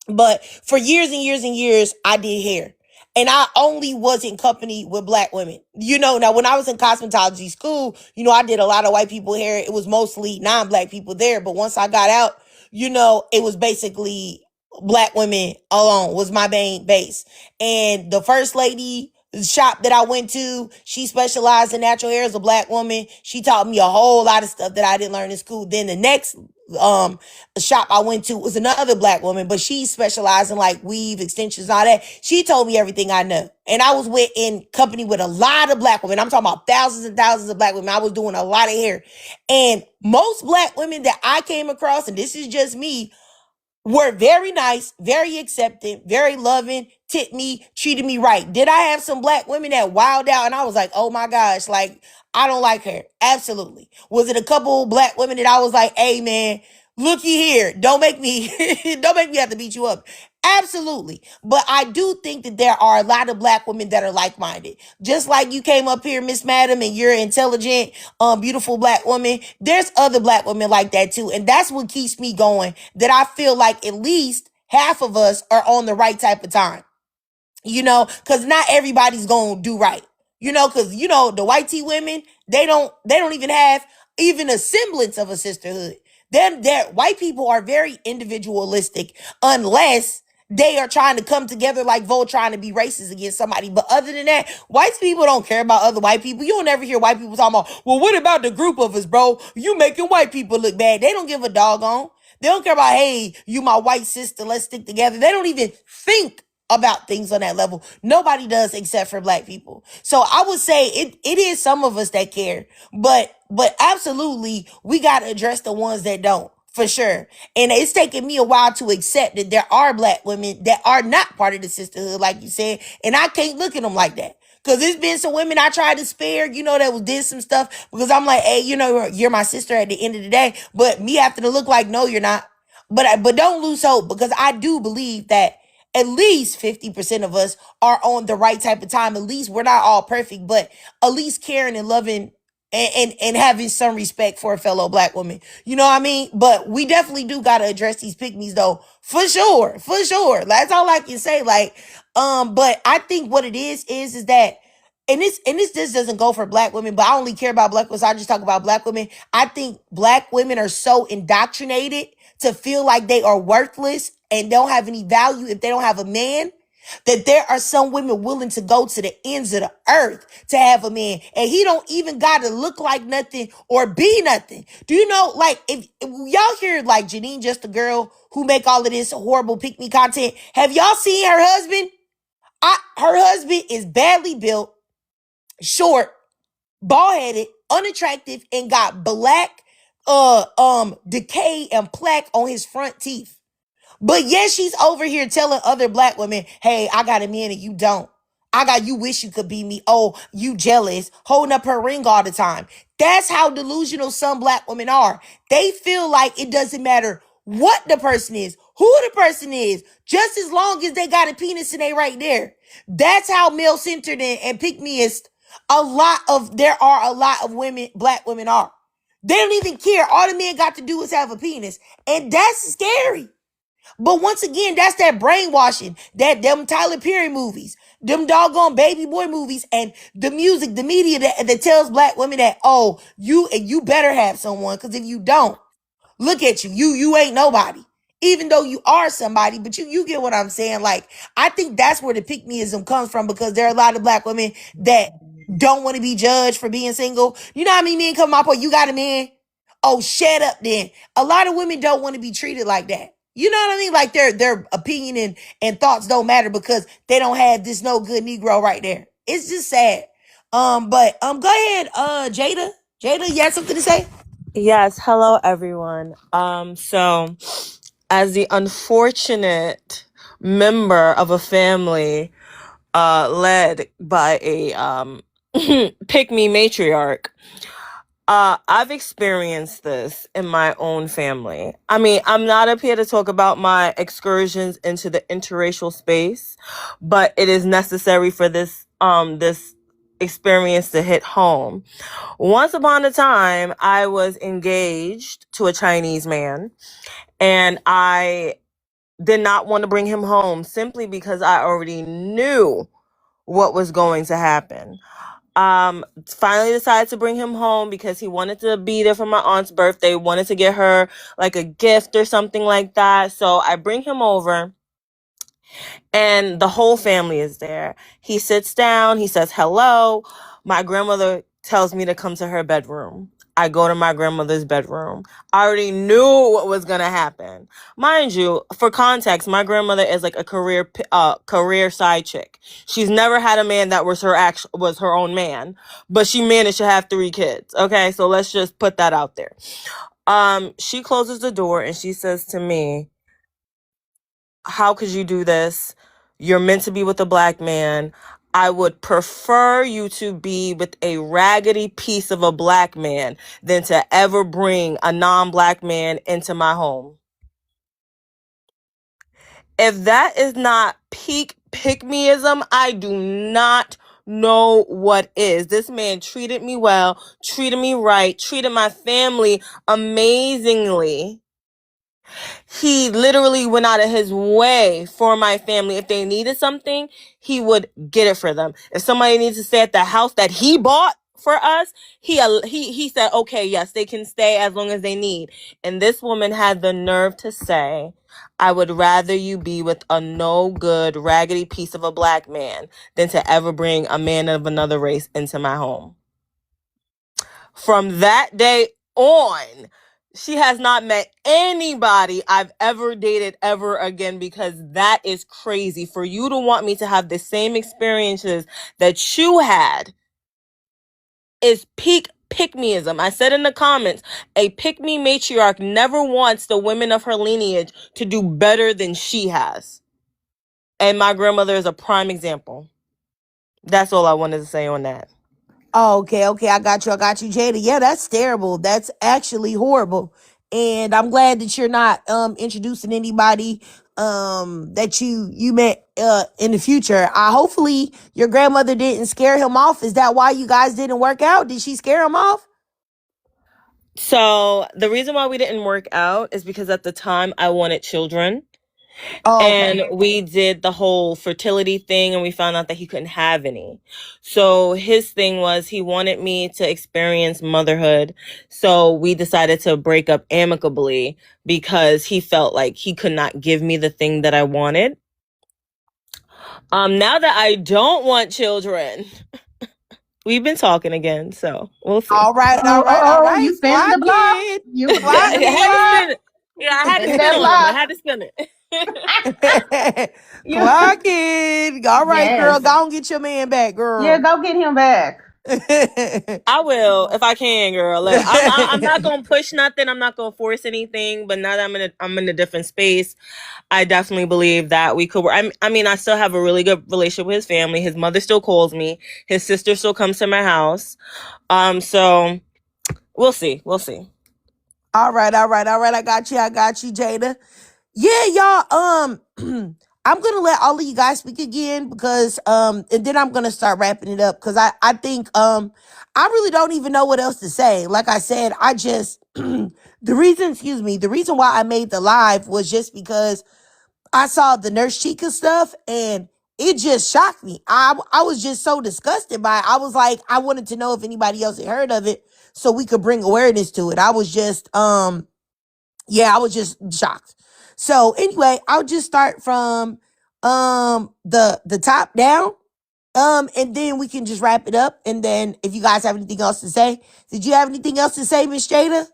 But for years and years and years, I did hair. And I only was in company with black women. Now when I was in cosmetology school, I did a lot of white people hair. It was mostly non-black people there. But once I got out, it was basically black women alone was my main base. And the first lady shop that I went to, she specialized in natural hair as a black woman. She taught me a whole lot of stuff that I didn't learn in school. Then the next shop I went to was another black woman, but she specialized in like weave extensions, all that. She told me everything I know. And I was in company with a lot of black women. I'm talking about thousands and thousands of black women. I was doing a lot of hair. And most black women that I came across, and this is just me, were very nice, very accepting, very loving, tipped me, treated me right. Did I have some black women that wowed out and I was like, oh my gosh, like, I don't like her? Absolutely. Was it a couple black women that I was like, hey man, looky here, don't make me, don't make me have to beat you up? Absolutely. But I do think that there are a lot of black women that are like-minded. Just like you came up here, Miss Madam, and you're intelligent, beautiful black woman. There's other black women like that too. And that's what keeps me going. That I feel like at least half of us are on the right type of time. Because not everybody's gonna do right. Because the white tea women, they don't even have even a semblance of a sisterhood. Then white people are very individualistic unless they are trying to come together like Vol trying to be racist against somebody. But other than that, white people don't care about other white people. You'll never hear white people talking about, well, what about the group of us, bro? You making white people look bad. They don't give a doggone. They don't care about, hey, you my white sister, let's stick together. They don't even think about things on that level. Nobody does except for black people. So I would say it is some of us that care, but absolutely we got to address the ones that don't, for sure. And it's taken me a while to accept that there are black women that are not part of the sisterhood, like you said, and I can't look at them like that. Cause there's been some women I tried to spare, that did some stuff because I'm like, hey, you're my sister at the end of the day. But me having to look like, no, you're not. But don't lose hope, because I do believe that at least 50% of us are on the right type of time. At least we're not all perfect, but at least caring and loving and having some respect for a fellow black woman. You know what I mean? But we definitely do got to address these pick-me's though. For sure. For sure. That's all I can say. But I think what it is that, and this just doesn't go for black women, but I only care about black women, so I just talk about black women. I think black women are so indoctrinated to feel like they are worthless and don't have any value if they don't have a man, that there are some women willing to go to the ends of the earth to have a man, and he don't even got to look like nothing or be nothing. Do you know, like, if y'all hear like Janine, just a girl who make all of this horrible pick-me content, have y'all seen her husband? Her husband is badly built, short, bald-headed, unattractive, and got black decay and plaque on his front teeth. But yet she's over here telling other black women, hey, I got a man and you don't. You wish you could be me. Oh, you jealous, holding up her ring all the time. That's how delusional some black women are. They feel like it doesn't matter what the person is, who the person is, just as long as they got a penis and they right there. That's how male-centered and pick-meist there are a lot of women, black women are. They don't even care. All the men got to do is have a penis. And that's scary. But once again, that's that brainwashing, them Tyler Perry movies, them doggone baby boy movies, and the music, the media that tells black women that, oh, you better have someone, because if you don't, look at you. You ain't nobody. Even though you are somebody, but you get what I'm saying. Like, I think that's where the pick-meism comes from, because there are a lot of black women that don't want to be judged for being single. You know what I mean? Men come up, oh, you got a man? Oh, shut up then. A lot of women don't want to be treated like that. You know what I mean? Like their opinion and thoughts don't matter because they don't have this no good Negro right there. It's just sad. But go ahead, Jada. Jada, you had something to say? Yes, hello everyone. So as the unfortunate member of a family led by a pick me matriarch, I've experienced this in my own family. I mean, I'm not up here to talk about my excursions into the interracial space, but it is necessary for this experience to hit home. Once upon a time, I was engaged to a Chinese man, and I did not want to bring him home simply because I already knew what was going to happen. Finally decided to bring him home because he wanted to be there for my aunt's birthday, wanted to get her like a gift or something like that. So I bring him over, and the whole family is there. He sits down, he says hello. My grandmother tells me to come to her bedroom. I go to my grandmother's bedroom. I already knew what was going to happen. Mind you, for context, my grandmother is like a career side chick. She's never had a man that was her own man, but she managed to have 3 kids. Okay, so let's just put that out there. She closes the door and she says to me, how could you do this? You're meant to be with a black man. I would prefer you to be with a raggedy piece of a black man than to ever bring a non-black man into my home. If that is not peak pick-meism, I do not know what is. This man treated me well, treated me right, treated my family amazingly. He literally went out of his way for my family. If they needed something, he would get it for them. If somebody needs to stay at the house that he bought for us, he said, okay, yes, they can stay as long as they need. And this woman had the nerve to say, I would rather you be with a no good, raggedy piece of a black man than to ever bring a man of another race into my home. From that day on, she has not met anybody I've ever dated ever again, because that is crazy. For you to want me to have the same experiences that you had is peak pick-meism. I said in the comments, a pick-me matriarch never wants the women of her lineage to do better than she has. And my grandmother is a prime example. That's all I wanted to say on that. Oh, okay, I got you, Jada. Yeah, that's terrible. That's actually horrible. And I'm glad that you're not introducing anybody that you met in the future. Hopefully your grandmother didn't scare him off. Is that why you guys didn't work out? Did she scare him off? So the reason why we didn't work out is because at the time I wanted children. Oh, okay. And we did the whole fertility thing, and we found out that he couldn't have any. So his thing was he wanted me to experience motherhood. So we decided to break up amicably because he felt like he could not give me the thing that I wanted. Now that I don't want children, we've been talking again, so we'll see. All right. You spin the block. It. You Clock spin the I had to block. spin it. Yeah, I had to Spin spin that on him. I block. had to spin it. Clock it. All right, girl. Yes. Go and get your man back, girl. Yeah, go get him back. I will if I can, girl. Look, I'm not gonna push nothing. I'm not gonna force anything. But now that I'm in a different space, I definitely believe that we could. I mean, I still have a really good relationship with his family. His mother still calls me. His sister still comes to my house. So we'll see. We'll see. All right. I got you, Jada. Yeah, y'all. I'm gonna let all of you guys speak again because and then I'm gonna start wrapping it up because I think I really don't even know what else to say. Like I said, I just the reason why I made the live was just because I saw the Nurse Chica stuff and it just shocked me. I was just so disgusted by it. I was like, I wanted to know if anybody else had heard of it so we could bring awareness to it. I was just I was just shocked. So anyway, I'll just start from the top down. And then we can just wrap it up. And then if you guys have anything else to say, did you have anything else to say, Miss Jada?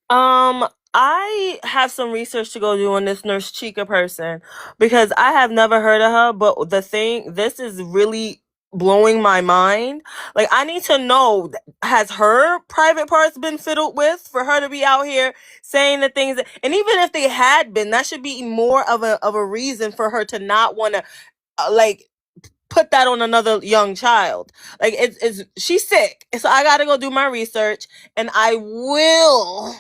I have some research to go do on this Nurse Chica person because I have never heard of her, but this is really blowing my mind. Like, I need to know, has her private parts been fiddled with for her to be out here saying the things and even if they had been, that should be more of a reason for her to not want to, put that on another young child. Like, she's sick. So I got to go do my research and I will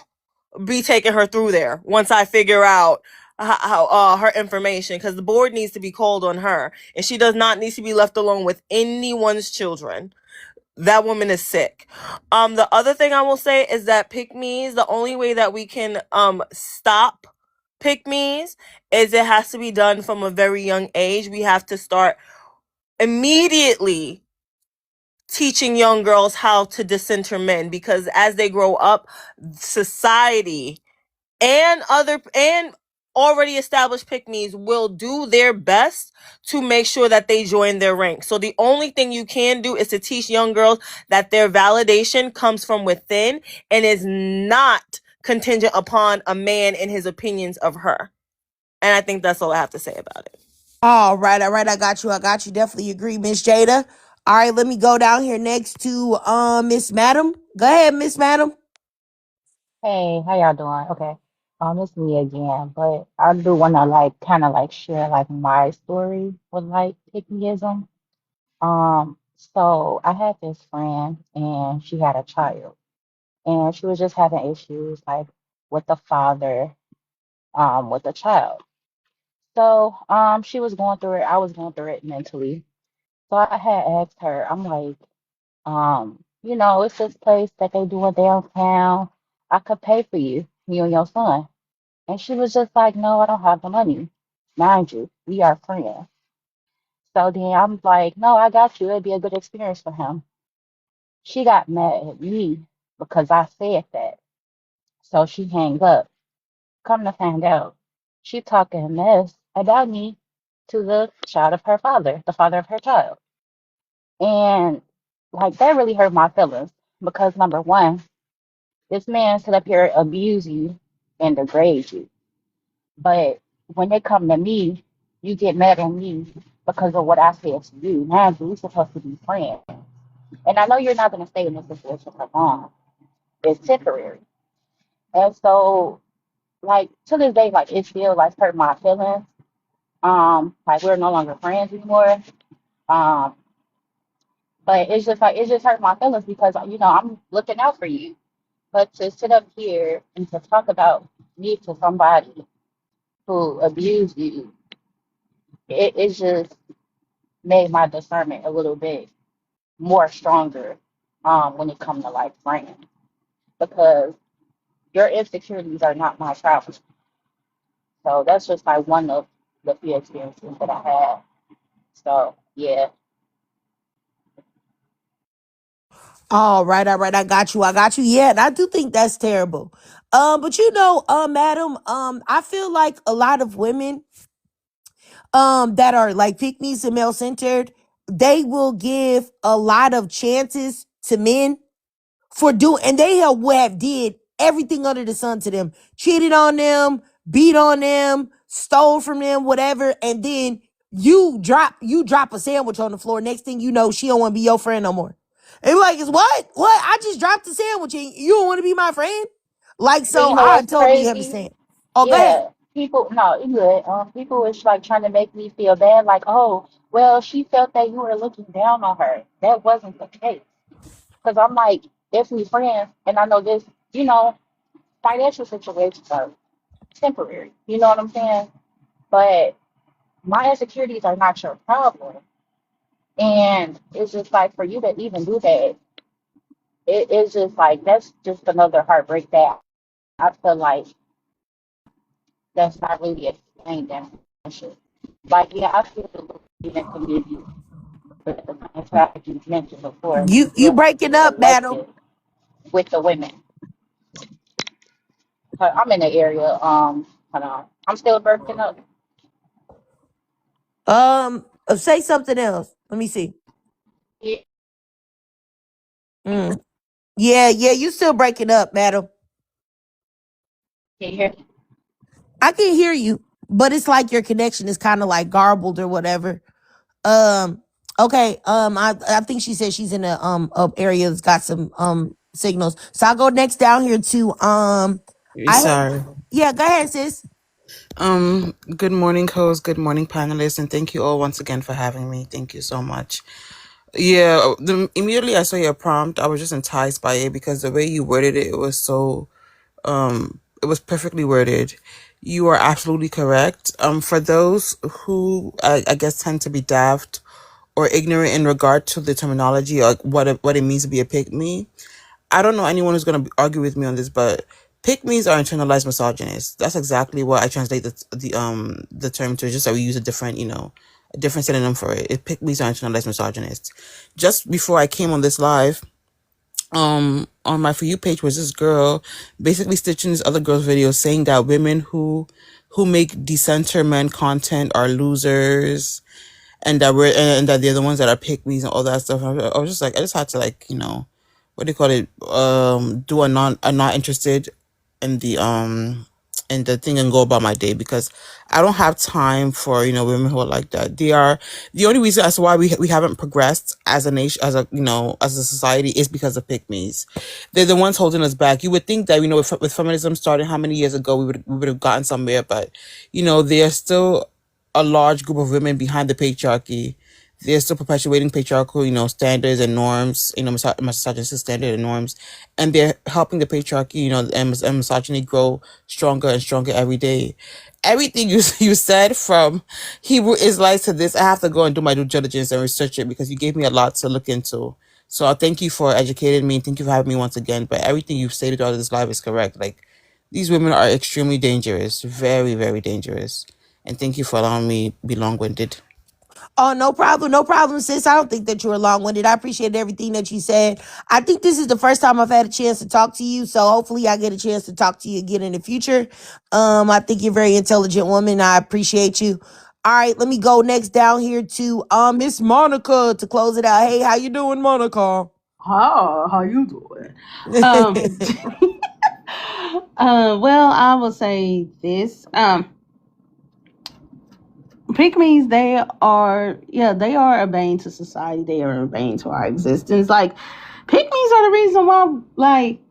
be taking her through there once I figure out how her information, because the board needs to be called on her and she does not need to be left alone with anyone's children. That woman is sick. The other thing I will say is that pick-me's, the only way that we can stop pick-me's is it has to be done from a very young age. We have to start immediately teaching young girls how to disinter men, because as they grow up, society and already established pick-me's will do their best to make sure that they join their ranks. So the only thing you can do is to teach young girls that their validation comes from within and is not contingent upon a man and his opinions of her. And I think that's all I have to say about it. All right. I got you. Definitely agree, Miss Jada. All right, let me go down here next to Miss Madam. Go ahead, Miss Madam. Hey, how y'all doing? Okay. It's me again, but I do want to like kind of like share like my story with like pickmeism. So I had this friend and she had a child and she was just having issues like with the father, with the child. So she was going through it. I was going through it mentally. So I had asked her, I'm like, it's this place that they do in downtown. I could pay for you and your son. And she was just like, no, I don't have the money. Mind you, we are friends. So then I'm like, no, I got you. It'd be a good experience for him. She got mad at me because I said that. So she hang up. Come to find out, she talking a mess about me to the child of her father, the father of her child. And like that really hurt my feelings because number one, this man sit up here abuse you and degrade you. But when they come to me, you get mad at me because of what I said to you. Now we're supposed to be friends. And I know you're not gonna stay in this situation for long. It's temporary. And so like to this day, like it still like hurt my feelings. Like we're no longer friends anymore. Um, but it's just like it just hurt my feelings because I'm looking out for you. But to sit up here and to talk about me to somebody who abused you, it just made my discernment a little bit more stronger when it comes to like friends because your insecurities are not my problem. So that's just like one of the few experiences that I had. So yeah. All right, all right. I got you. I got you. Yeah, and I do think that's terrible. But madam, I feel like a lot of women that are like pick me's and male centered, they will give a lot of chances to men for doing, and they would have did everything under the sun to them, cheated on them, beat on them, stole from them, whatever, and then you drop a sandwich on the floor. Next thing you know, she don't want to be your friend no more. And like, is what? What? I just dropped a sandwich and you don't want to be my friend? Like, And so you know I what's totally crazy? understand. Oh, go ahead. Yeah, people, no, you good. People was like trying to make me feel bad, like, oh, well, she felt that you were looking down on her. That wasn't the case. Because I'm like, if we friends, and I know this, financial situations are temporary. You know what I'm saying? But my insecurities are not your problem. And it's just like for you to even do that, it's just like that's just another heartbreak that I feel like that's not really explained in friendship. Like, yeah, I feel the in community, but the kind of traffic you mentioned before is You really breaking up, madam. selective with the women. I'm in the area. Hold on. I'm still breaking up. Say something else. Let me see. Yeah, Mm. Yeah, you still breaking up, madam. can you hear? I can hear you, but it's like your connection is kind of like garbled or whatever. Um, okay. I think she said she's in a area that's got some signals. So I'll go next down here to I Sorry. yeah, go ahead, sis. Good morning, host. Good morning, panelists, and thank you all once again for having me. Thank you so much. Yeah, immediately I saw your prompt, I was just enticed by it because the way you worded it, it was so it was perfectly worded. You are absolutely correct. For those who I guess tend to be daft or ignorant in regard to the terminology or what it means to be a pick me, I don't know anyone who's going to argue with me on this, but pick me's are internalized misogynists. That's exactly what I translate the term to. Just that we use a different synonym for it. Pick me's are internalized misogynists. Just before I came on this live, on my For You page was this girl basically stitching this other girl's video saying that women who make decenter men content are losers and that they're the ones that are pick me's and all that stuff. I was just like, I just had to what do you call it? Do a not interested in the the thing and go about my day, because I don't have time for, women who are like that. They are the only reason as to why we haven't progressed as a nation, as a society, is because of pick-me's. They're the ones holding us back. You would think that, with feminism starting how many years ago, we would have gotten somewhere, but there's still a large group of women behind the patriarchy. They're still perpetuating patriarchal, standards and norms, misogynistic standards and norms, and they're helping the patriarchy, and misogyny grow stronger and stronger every day. Everything you said, from Hebrew Israelites to this, I have to go and do my due diligence and research it, because you gave me a lot to look into. So I thank you for educating me. Thank you for having me once again. But everything you've stated out of this live is correct. Like, these women are extremely dangerous, very, very dangerous. And thank you for allowing me be long-winded. Oh, no problem, sis. I don't think that you were long-winded. I appreciate everything that you said. I think this is the first time I've had a chance to talk to you, so hopefully I get a chance to talk to you again in the future. I think you're a very intelligent woman. I appreciate you. All right, let me go next down here to Miss Monica to close it out. Hey, how you doing, Monica? How you doing? Well, I will say this. Pick-me's, they are a bane to society. They are a bane to our existence. Like, pick-me's are the reason why, like,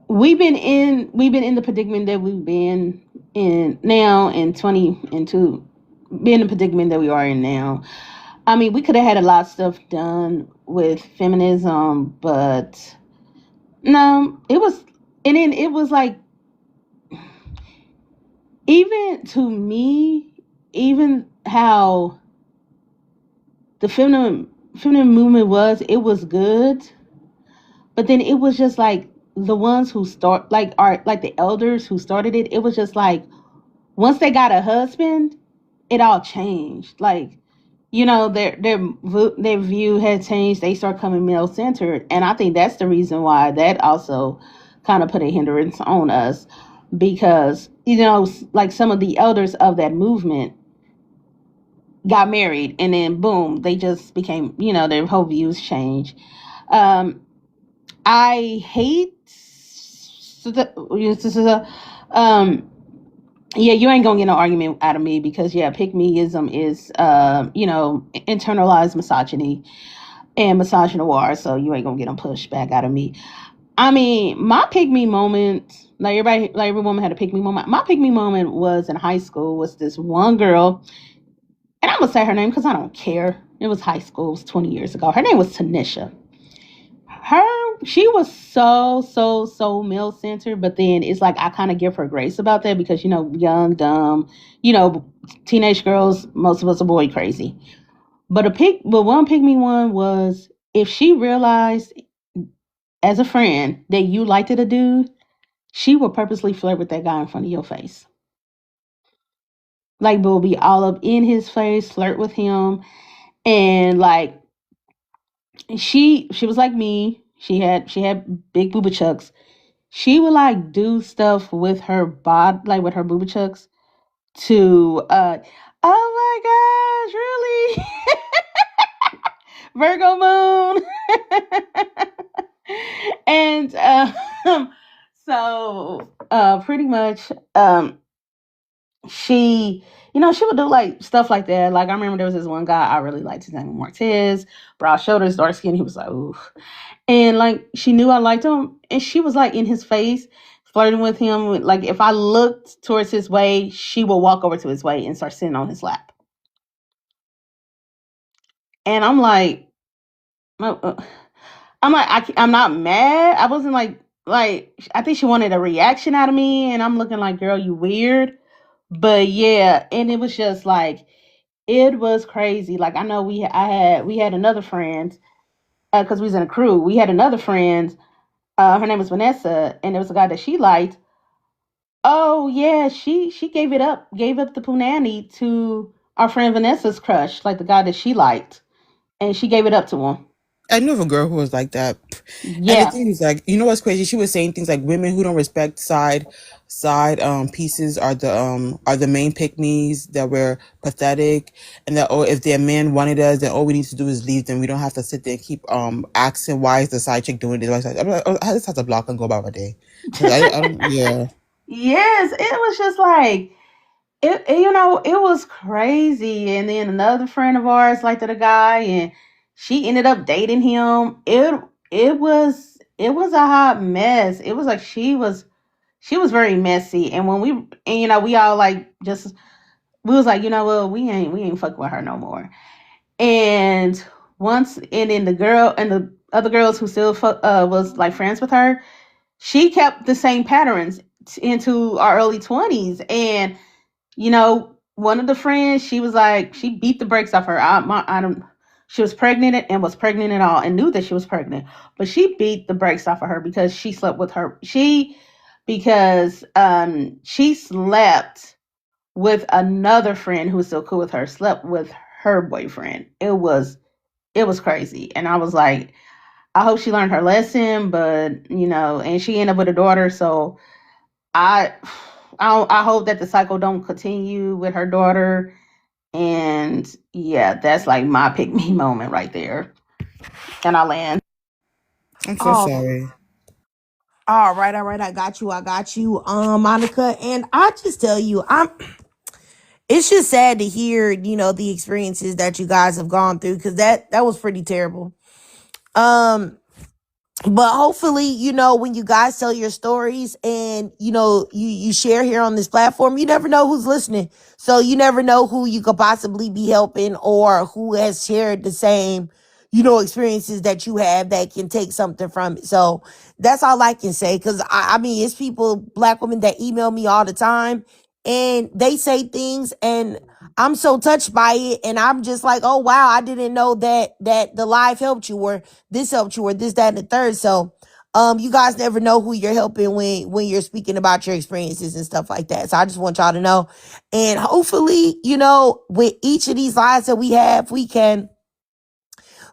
we've been in the predicament that we've been in now in 2022, being the predicament that we are in now. I mean, we could have had a lot of stuff done with feminism, but no, it was, and then it was like, even to me, even how the feminine movement was, it was good, but then it was just like the ones who like the elders who started it. It was just like, once they got a husband, it all changed. Like, their view had changed. They start coming male centered, and I think that's the reason why that also kind of put a hindrance on us, because like some of the elders of that movement got married, and then boom, they just became, their whole views change. I hate yeah, you ain't gonna get no argument out of me, because pick-meism is internalized misogyny and misogynoir, so you ain't gonna get them pushback out of me. I mean, my pick-me moment, like every woman had a pick-me moment. My pick-me moment was in high school. Was this one girl, and I'm gonna say her name because I don't care. It was high school. It was 20 years ago. Her name was Tanisha. She was so male centered, but then it's like I kind of give her grace about that, because young, dumb, teenage girls, most of us are boy crazy. But one pick me one was, if she realized as a friend that you liked a dude, she would purposely flirt with that guy in front of your face. Like, will be all up in his face, flirt with him, and like, she was like me. She had big booba chucks. She would like do stuff with her bod, like with her booba chucks, to oh my gosh, really? Virgo moon. And so pretty much she she would do like stuff like that. Like, I remember there was this one guy I really liked. His name was Martez, broad shoulders, dark skin. He was like, ooh. And like, she knew I liked him, and she was like in his face, flirting with him. Like, if I looked towards his way, she would walk over to his way and start sitting on his lap. And I'm like, I'm not mad. I wasn't like I think she wanted a reaction out of me, and I'm looking like, girl, you weird. But yeah, and it was just like, it was crazy. Like, I know we had another friend, because we was in a crew. We had another friend. Her name was Vanessa, and there was a guy that she liked. Oh yeah, she gave up the punani to our friend Vanessa's crush, like the guy that she liked, and she gave it up to him. I knew of a girl who was like that. Yeah. And the thing is, like, what's crazy? She was saying things like, women who don't respect side pieces are the main pick-me's, that we're pathetic, and that, oh, if their man wanted us, then all we need to do is leave them. We don't have to sit there and keep asking, why is the side chick doing this? I'm like, I just have to block and go about my day. 'Cause yeah. Yes, it was just like it was crazy. And then another friend of ours liked the guy, and she ended up dating him. It was a hot mess. It was like she was very messy. And when we all like just we was like, well, we ain't fucking with her no more. And then the girl and the other girls who still was like friends with her, she kept the same patterns into our early 20s. And one of the friends, she was like, she beat the brakes off her. I don't. She was pregnant and was pregnant at all, and knew that she was pregnant, but she beat the brakes off of her because she slept with her. She slept with another friend who was still cool with her. Slept with her boyfriend. It was crazy, and I was like, I hope she learned her lesson. But and she ended up with a daughter, so I I hope that the cycle don't continue with her daughter. And yeah, that's like my pick me moment right there. And I land. I'm so Oh, sorry. all right, all right. I got you, Monica. And I just tell you, it's just sad to hear, the experiences that you guys have gone through, because that was pretty terrible. But hopefully, when you guys tell your stories and, you share here on this platform, you never know who's listening. So you never know who you could possibly be helping, or who has shared the same, experiences that you have that can take something from it. So that's all I can say. Cause I mean, it's people, Black women, that email me all the time, and they say things, and I'm so touched by it. And I'm just like, oh wow, I didn't know that the live helped you, or this helped you, or this, that, and the third. So you guys never know who you're helping when you're speaking about your experiences and stuff like that. So I just want y'all to know. And hopefully, with each of these lives that we have, we can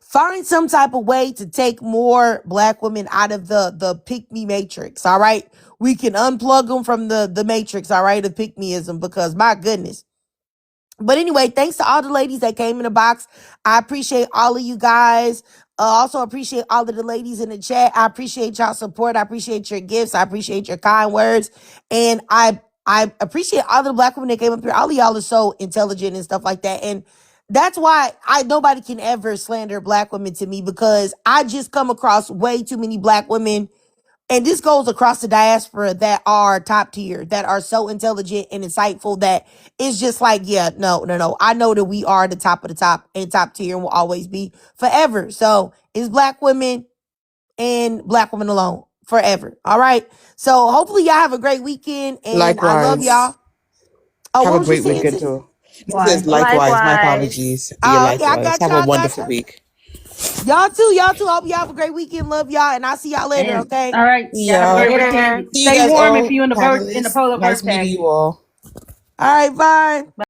find some type of way to take more Black women out of the pick me matrix. All right. We can unplug them from the matrix, all right, of pick meism, because my goodness. But anyway, thanks to all the ladies that came in the box. I appreciate all of you guys. Also appreciate all of the ladies in the chat. I appreciate y'all support. I appreciate your gifts. I appreciate your kind words. And I appreciate all the Black women that came up here. All of y'all are so intelligent and stuff like that. And that's why nobody can ever slander Black women to me, because I just come across way too many Black women, and this goes across the diaspora, that are top tier, that are so intelligent and insightful, that it's just like, yeah, no. I know that we are the top of the top and top tier, and will always be forever. So it's Black women and Black women alone forever. All right. So hopefully y'all have a great weekend, and I love Likewise. y'all. Oh, Have what a was you great saying, weekend sis? too. This is Why? likewise. My Likewise. apologies. Yeah, Oh, okay. I likewise. got Have y'all. a I got wonderful y'all. week. Y'all too. Hope y'all have a great weekend. Love y'all. And I'll see y'all later. And Okay. all right, y'all have a great Yeah. Later. weekend. See you Stay guys warm if all, you in the panelists. polar Nice vortex. meeting you all. All right. Bye.